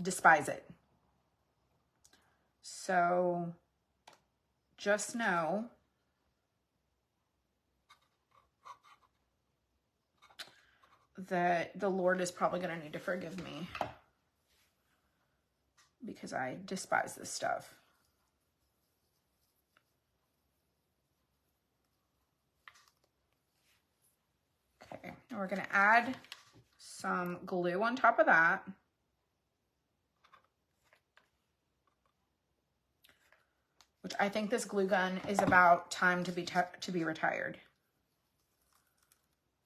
Despise it. So just know that the Lord is probably going to need to forgive me because I despise this stuff. Okay, and we're going to add some glue on top of that. Which I think this glue gun is about time to be retired.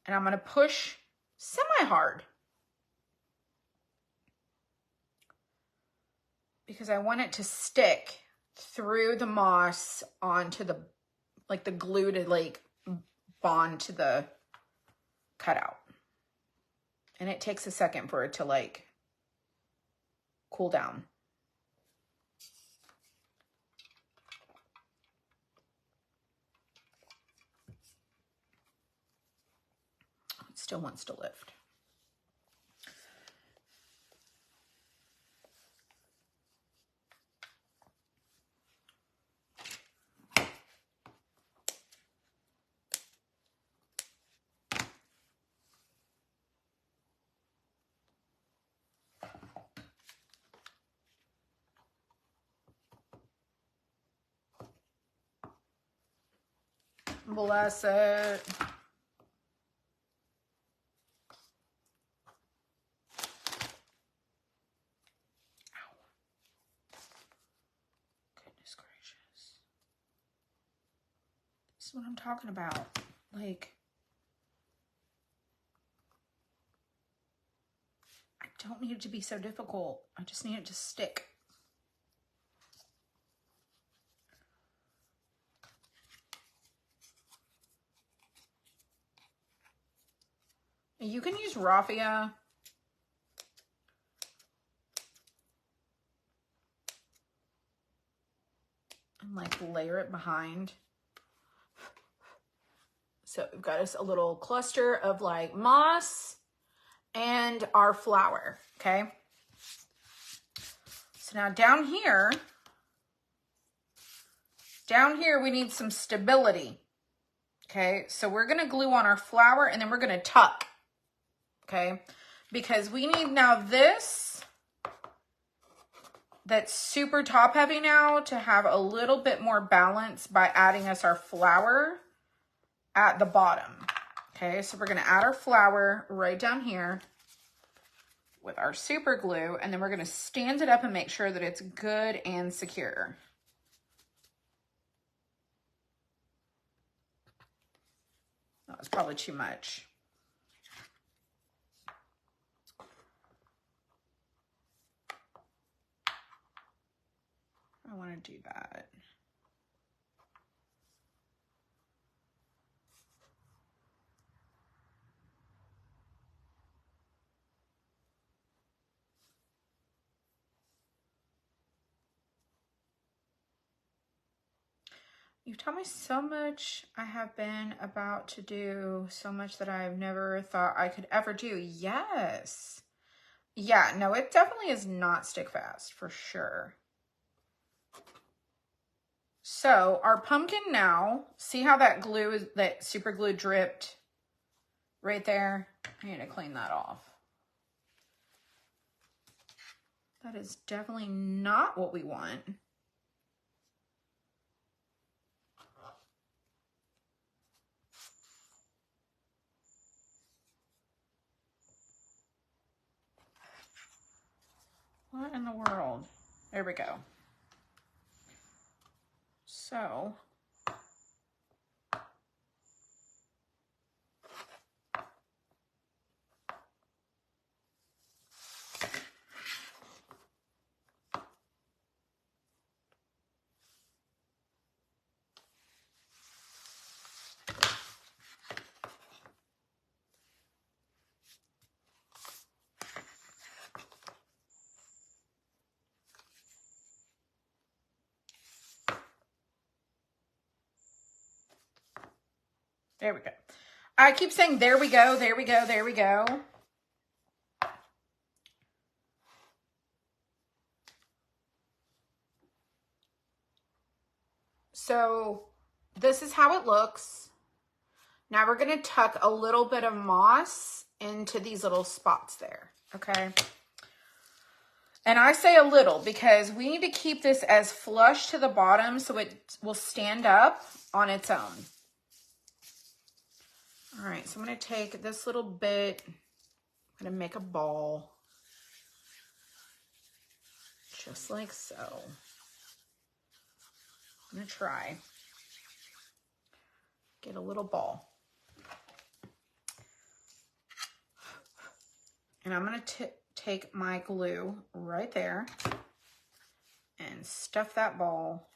And I'm going to push semi-hard because I want it to stick through the moss onto the, like the glue to like bond to the cutout. And it takes a second for it to like cool down. It still wants to lift. Bless it. Goodness gracious. This is what I'm talking about. Like, I don't need it to be so difficult. I just need it to stick. You can use raffia. And like layer it behind. So we've got us a little cluster of like moss and our flower, okay? So now down here we need some stability, okay? So we're gonna glue on our flower and then we're gonna tuck, okay? Because we need now this that's super top heavy now to have a little bit more balance by adding us our flower at the bottom. Okay, so we're gonna add our flower right down here with our super glue, and then we're gonna stand it up and make sure that it's good and secure. That was probably too much. do that. You've taught me so much. I have been about to do so much that I've never thought I could ever do. Yes. Yeah, no, it definitely is not stick fast for sure. So our pumpkin now, see how that glue is, that super glue dripped right there? I need to clean that off. That is definitely not what we want. What in the world? There we go. So, there we go. I keep saying, there we go, there we go, there we go. So this is how it looks. Now we're going to tuck a little bit of moss into these little spots there, okay? And I say a little because we need to keep this as flush to the bottom so it will stand up on its own. All right, so I'm going to take this little bit, I'm going to make a ball, just like so. I'm going to try, get a little ball. And I'm going to take my glue right there and stuff that ball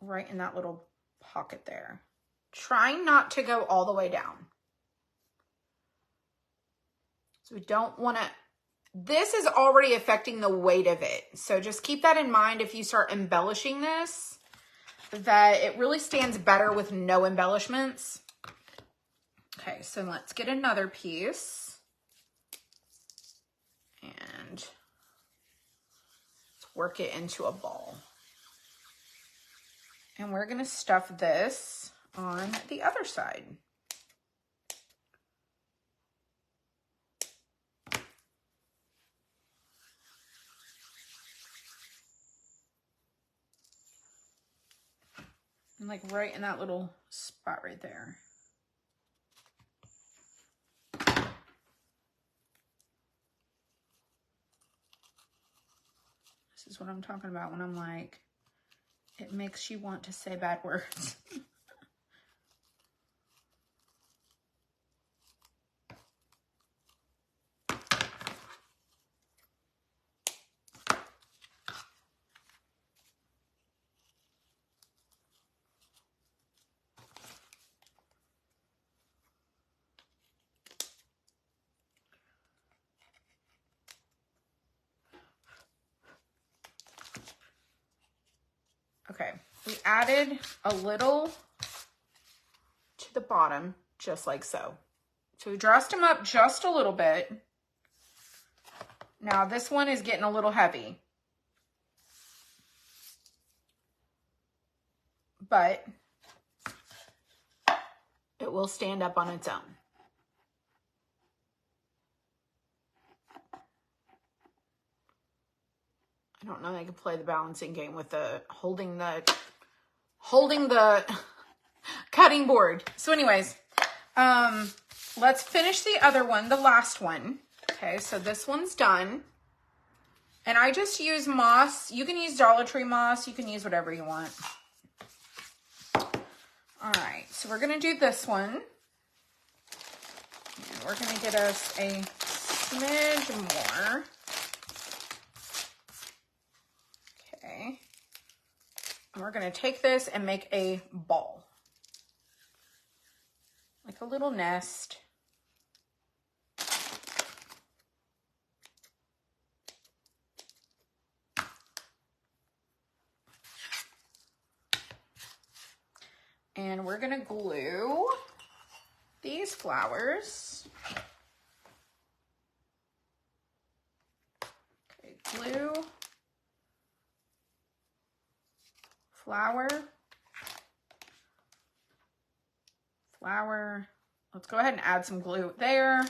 right in that little pocket there. Trying not to go all the way down. So we don't want to, this is already affecting the weight of it. So just keep that in mind if you start embellishing this, that it really stands better with no embellishments. Okay, so let's get another piece. And let's work it into a ball. And we're going to stuff this on the other side. And like right in that little spot right there. This is what I'm talking about when I'm like, it makes you want to say bad words. Okay, we added a little to the bottom, just like so. So we dressed them up just a little bit. Now this one is getting a little heavy, but it will stand up on its own. I don't know that I can play the balancing game with the holding the cutting board. So anyways, let's finish the other one, the last one. Okay, so this one's done. And I just use moss. You can use Dollar Tree moss. You can use whatever you want. All right, so we're gonna do this one. And we're gonna get us a smidge more. Okay. And we're going to take this and make a ball. Like a little nest. And we're going to glue these flowers. Okay, glue, flower, flower. Let's go ahead and add some glue there.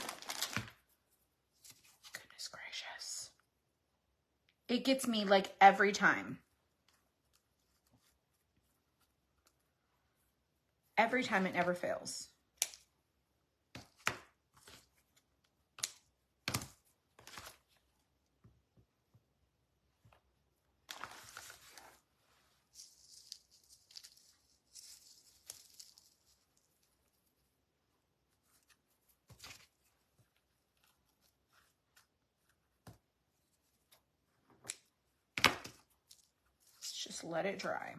Goodness gracious. It gets me like every time. Every time, it never fails. Let's just let it dry.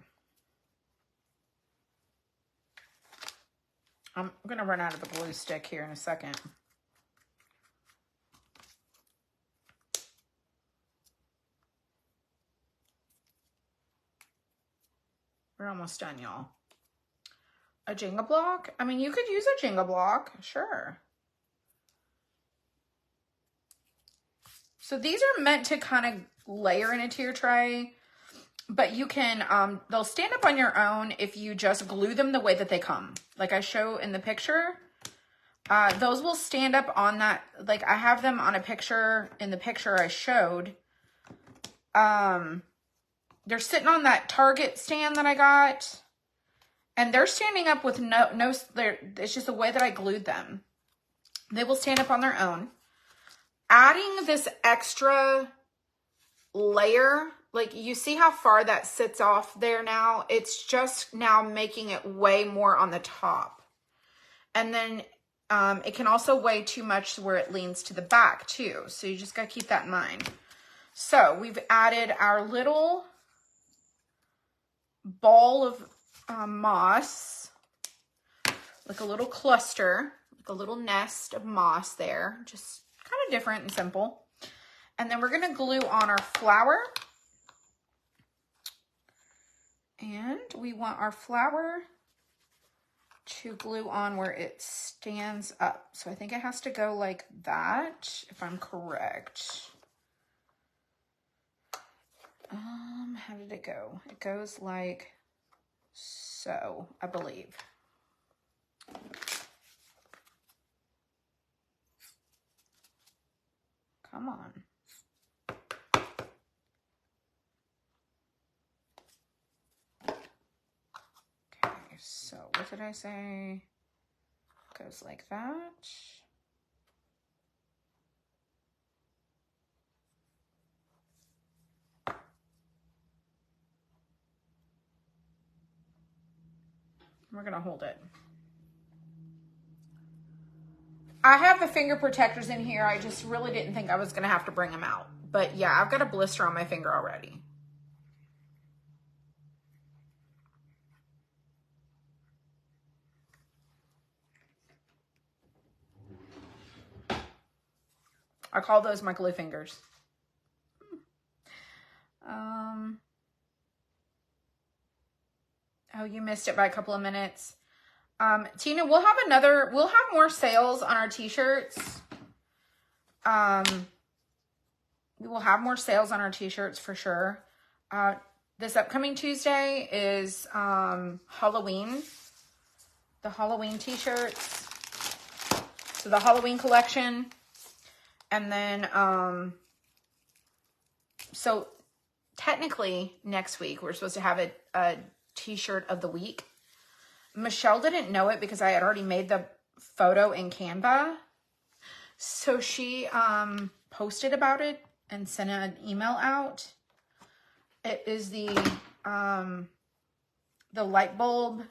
I'm going to run out of the glue stick here in a second. We're almost done, y'all. A Jenga block? I mean, you could use a Jenga block, sure. So these are meant to kind of layer into your tray, but you can, they'll stand up on your own if you just glue them the way that they come. Like I show in the picture, those will stand up on that. Like I have them on a picture, in the picture I showed. They're sitting on that Target stand that I got, and they're standing up with it's just the way that I glued them. They will stand up on their own. Adding this extra layer, like you see how far that sits off there now? It's just now making it way more on the top. And then it can also weigh too much where it leans to the back too. So you just got to keep that in mind. So we've added our little ball of moss, like a little cluster, like a little nest of moss there, just kind of different and simple. And then we're going to glue on our flower, and we want our flower to glue on where it stands up. So I think it has to go like that, if I'm correct. How did it go? It goes like so, I believe. Come on. Okay, so what did I say? It goes like that. We're going to hold it. I have the finger protectors in here. I just really didn't think I was going to have to bring them out. But yeah, I've got a blister on my finger already. I call those my glue fingers. Oh, you missed it by a couple of minutes. Tina, we'll have more sales on our t-shirts. We will have more sales on our t-shirts for sure. This upcoming Tuesday is Halloween. The Halloween t-shirts. So the Halloween collection. And then, so technically next week, we're supposed to have a t-shirt of the week. Michelle didn't know it because I had already made the photo in Canva. So she posted about it and sent an email out. It is the light bulb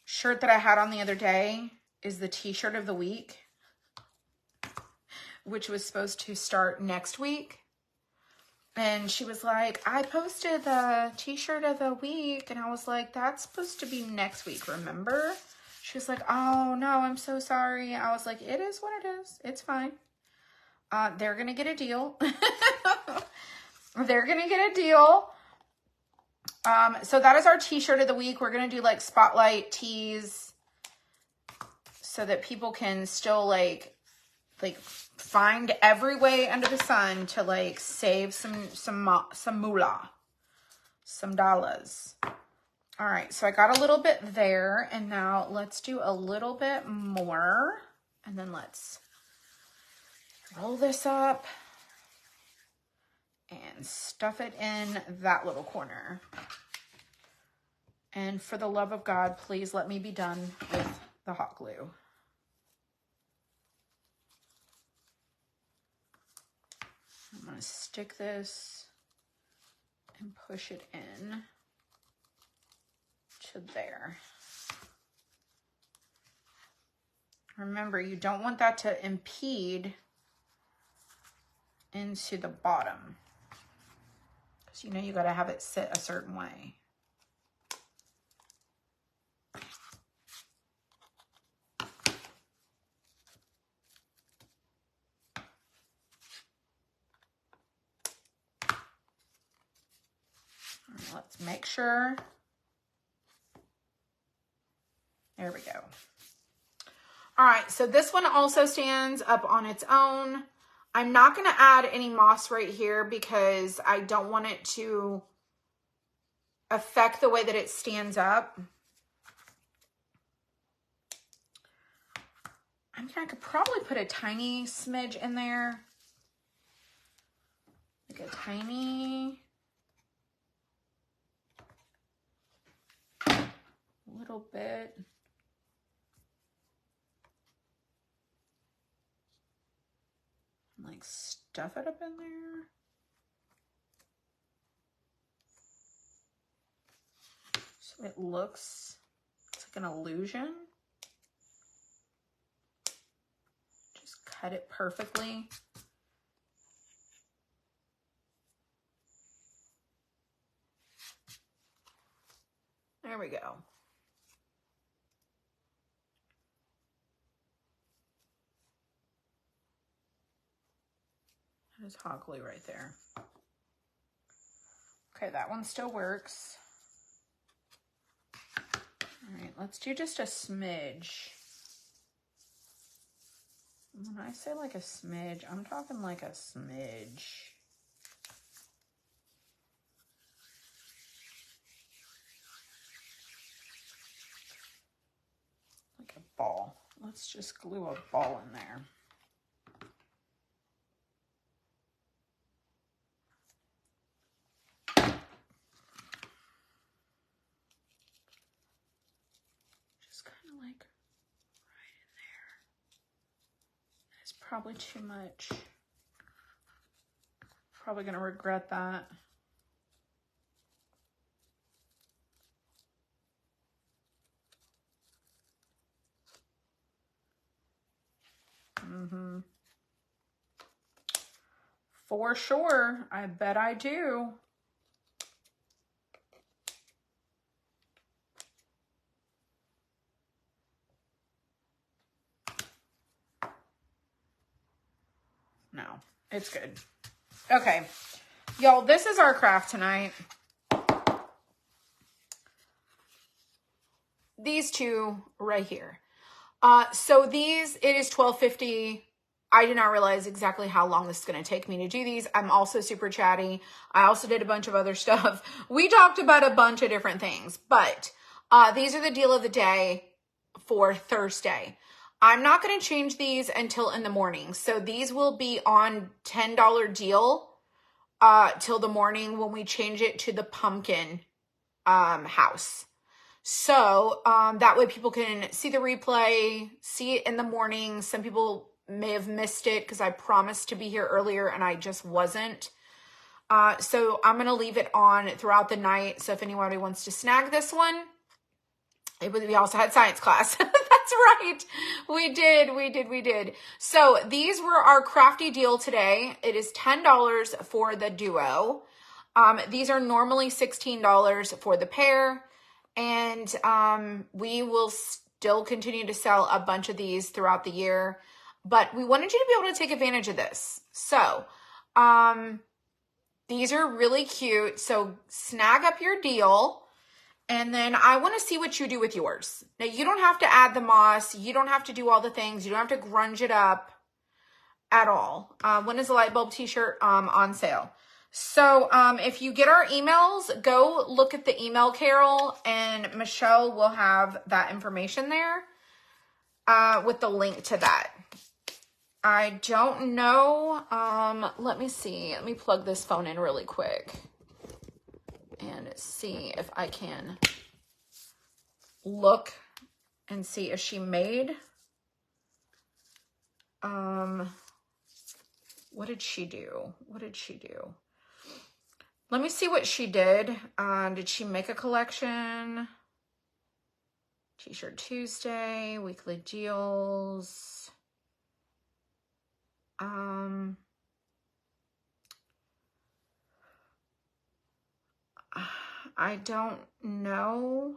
shirt that I had on the other day is the t-shirt of the week, which was supposed to start next week. And she was like, I posted the t-shirt of the week. And I was like, that's supposed to be next week, remember? She was like, oh, no, I'm so sorry. I was like, it is what it is. It's fine. They're going to get a deal. They're going to get a deal. So that is our t-shirt of the week. We're going to do like spotlight tees so that people can still like find every way under the sun to like save some moolah, some dollars. All right, so I got a little bit there, and now let's do a little bit more, and then let's roll this up and stuff it in that little corner. And for the love of God, please let me be done with the hot glue. I'm going to stick this and push it in to there. Remember, you don't want that to impede into the bottom, because you know you got to have it sit a certain way. Let's make sure. There we go. All right, so this one also stands up on its own. I'm not going to add any moss right here because I don't want it to affect the way that it stands up. I could probably put a tiny smidge in there. Like a tiny little bit. Like stuff it up in there. So it looks, it's like an illusion. Just cut it perfectly. There we go. There's hot glue right there. Okay, that one still works. All right, let's do just a smidge. When I say like a smidge, I'm talking like a smidge. Like a ball. Let's just glue a ball in there. Like right in there. It's probably too much. Probably gonna regret that. For sure. I bet I do. No, it's good. Okay, y'all, this is our craft tonight. These two right here. So these, it is $12.50. I did not realize exactly how long this is going to take me to do these. I'm also super chatty. I also did a bunch of other stuff. We talked about a bunch of different things, but these are the deal of the day for Thursday. I'm not going to change these until in the morning. So these will be on $10 deal till the morning when we change it to the pumpkin house. So that way people can see the replay, see it in the morning. Some people may have missed it because I promised to be here earlier and I just wasn't. So I'm going to leave it on throughout the night. So if anybody wants to snag this one, we also had science class. That's right. We did. So these were our crafty deal today. It is $10 for the duo. These are normally $16 for the pair. And we will still continue to sell a bunch of these throughout the year. But we wanted you to be able to take advantage of this. So these are really cute. So snag up your deal. And then I want to see what you do with yours. Now, you don't have to add the moss. You don't have to do all the things. You don't have to grunge it up at all. When is the light bulb t-shirt on sale? So if you get our emails, go look at the email, Carol, and Michelle will have that information there with the link to that. I don't know. Let me see. Let me plug this phone in really quick and see if I can look and see if she made. What did she do? Let me see what she did. Did she make a collection? T-shirt Tuesday, weekly deals. I don't know.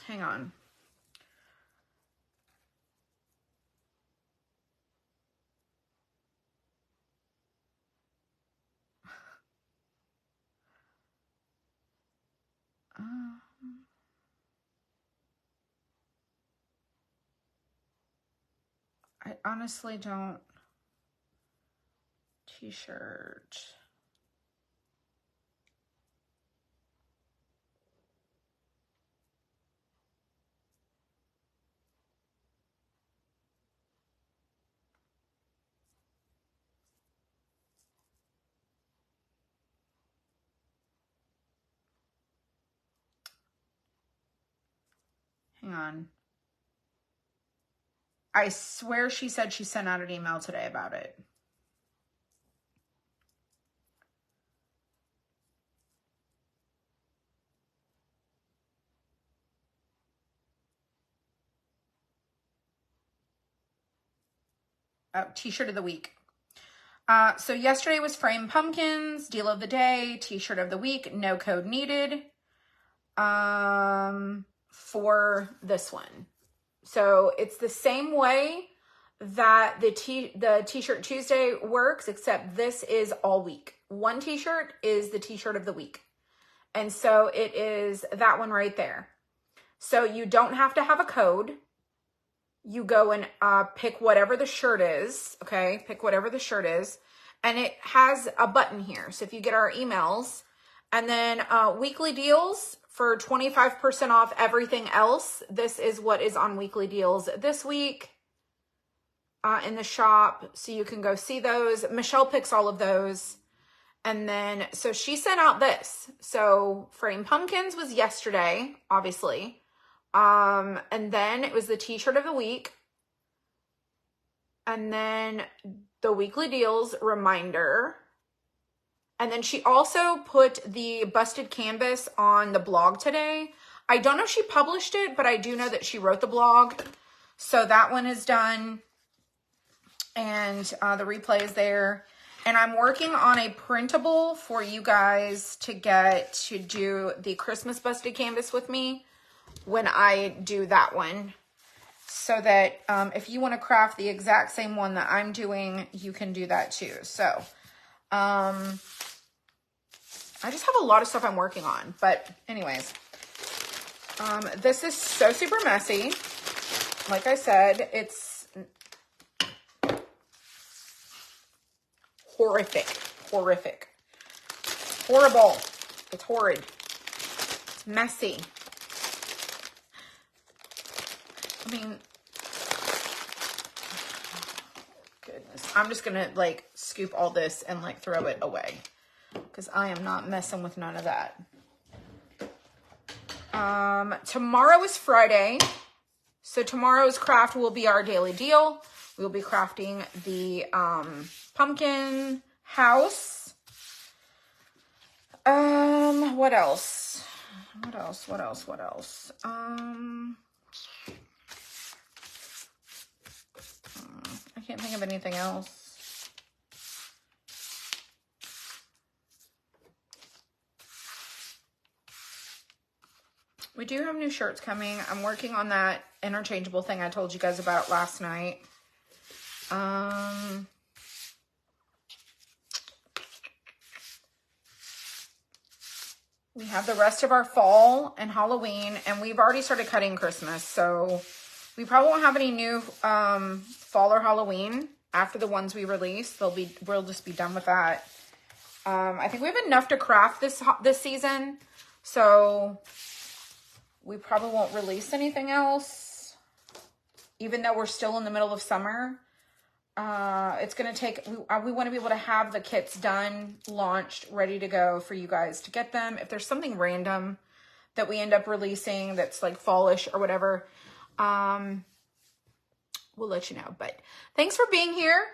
Hang on. I honestly don't. T-shirt. Hang on. I swear she said she sent out an email today about it. Oh, t-shirt of the week. So yesterday was Frame Pumpkins, deal of the day, t-shirt of the week, no code needed for this one. So it's the same way that the t-shirt Tuesday works, except this is all week. One t-shirt is the t-shirt of the week. And so it is that one right there. So you don't have to have a code. You go and pick whatever the shirt is, okay? Pick whatever the shirt is. And it has a button here. So if you get our emails, and then weekly deals for 25% off everything else. This is what is on weekly deals this week in the shop. So you can go see those. Michelle picks all of those. And then, so she sent out this. So Frame Pumpkins was yesterday, obviously. And then it was the t-shirt of the week. And then the weekly deals reminder. And then she also put the busted canvas on the blog today. I don't know if she published it, but I do know that she wrote the blog. So that one is done. And the replay is there. And I'm working on a printable for you guys to get to do the Christmas busted canvas with me when I do that one. So that if you want to craft the exact same one that I'm doing, you can do that too. So I just have a lot of stuff I'm working on. But anyways, this is so super messy. Like I said, it's horrific. Horrible. It's horrid. It's messy. I mean, goodness. I'm just going to like scoop all this and like throw it away because I am not messing with none of that. Tomorrow is Friday. So tomorrow's craft will be our daily deal. We'll be crafting the pumpkin house. What else? What else? I can't think of anything else. We do have new shirts coming. I'm working on that interchangeable thing I told you guys about last night. We have the rest of our fall and Halloween, and we've already started cutting Christmas, so we probably won't have any new fall or Halloween after the ones we release. We'll just be done with that. I think we have enough to craft this season, so we probably won't release anything else, even though we're still in the middle of summer. It's going to take, we want to be able to have the kits done, launched, ready to go for you guys to get them. If there's something random that we end up releasing that's like fallish or whatever, we'll let you know. But thanks for being here.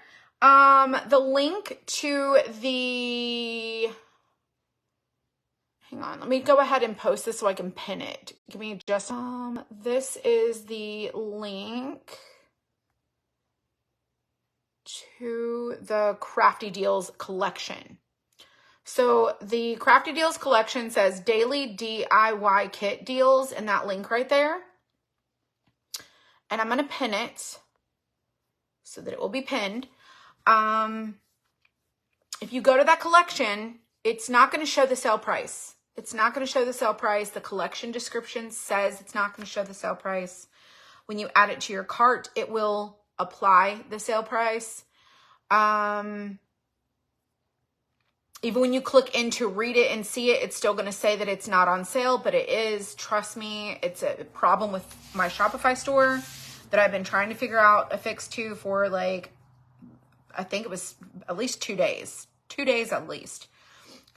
The link to the, hang on, let me go ahead and post this so I can pin it. Give me just, this is the link to the Crafty Deals collection. So the Crafty Deals collection says daily DIY kit deals in that link right there. And I'm going to pin it so that it will be pinned. If you go to that collection, it's not going to show the sale price. It's not going to show the sale price. The collection description says it's not going to show the sale price. When you add it to your cart, it will apply the sale price. Even when you click in to read it and see it, it's still going to say that it's not on sale, but it is. Trust me, it's a problem with my Shopify store that I've been trying to figure out a fix to for like, I think it was at least 2 days. 2 days at least.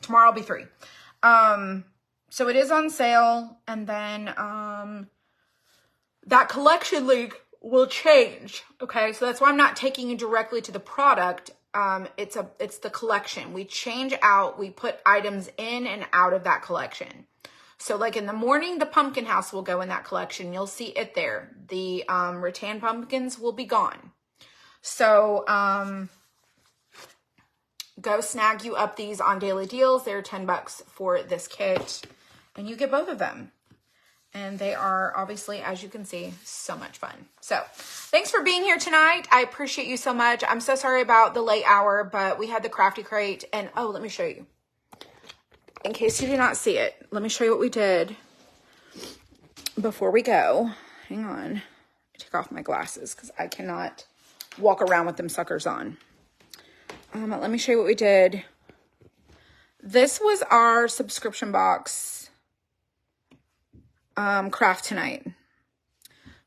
Tomorrow will be 3. So it is on sale, and then that collection link will change. Okay, so that's why I'm not taking you directly to the product. It's the collection. We change out, we put items in and out of that collection. So like in the morning, the pumpkin house will go in that collection. You'll see it there. The rattan pumpkins will be gone. So go snag you up these on Daily Deals. They're $10 for this kit, and you get both of them. And they are obviously, as you can see, so much fun. So thanks for being here tonight. I appreciate you so much. I'm so sorry about the late hour, but we had the Crafty Crate. And oh, let me show you. In case you do not see it, let me show you what we did before we go. Hang on. Take off my glasses because I cannot walk around with them suckers on. Let me show you what we did. This was our subscription box craft tonight.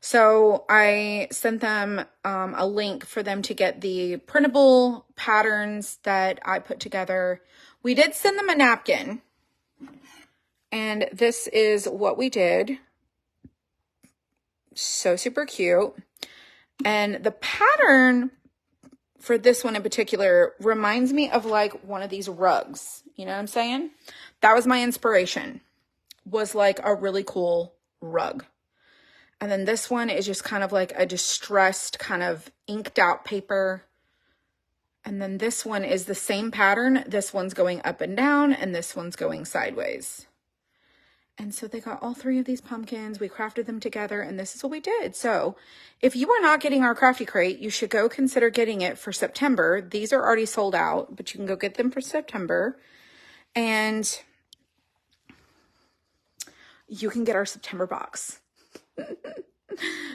So I sent them a link for them to get the printable patterns that I put together. We did send them a napkin, and this is what we did. So super cute. And the pattern for this one in particular reminds me of like one of these rugs. You know what I'm saying? That was my inspiration. Was like a really cool rug. And then this one is just kind of like a distressed kind of inked out paper. And then this one is the same pattern. This one's going up and down, and this one's going sideways. And so they got all 3 of these pumpkins. We crafted them together, and this is what we did. So if you are not getting our Crafty Crate, you should go consider getting it for September. These are already sold out, but you can go get them for September. And you can get our September box.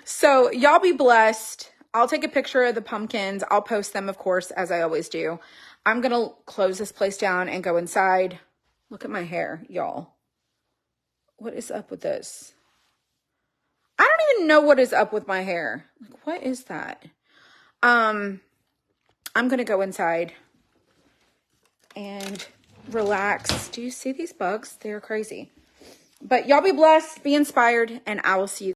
So y'all be blessed. I'll take a picture of the pumpkins. I'll post them, of course, as I always do. I'm going to close this place down and go inside. Look at my hair, y'all. What is up with this? I don't even know what is up with my hair. Like, what is that? I'm going to go inside and relax. Do you see these bugs? They're crazy. But y'all be blessed, be inspired, and I will see you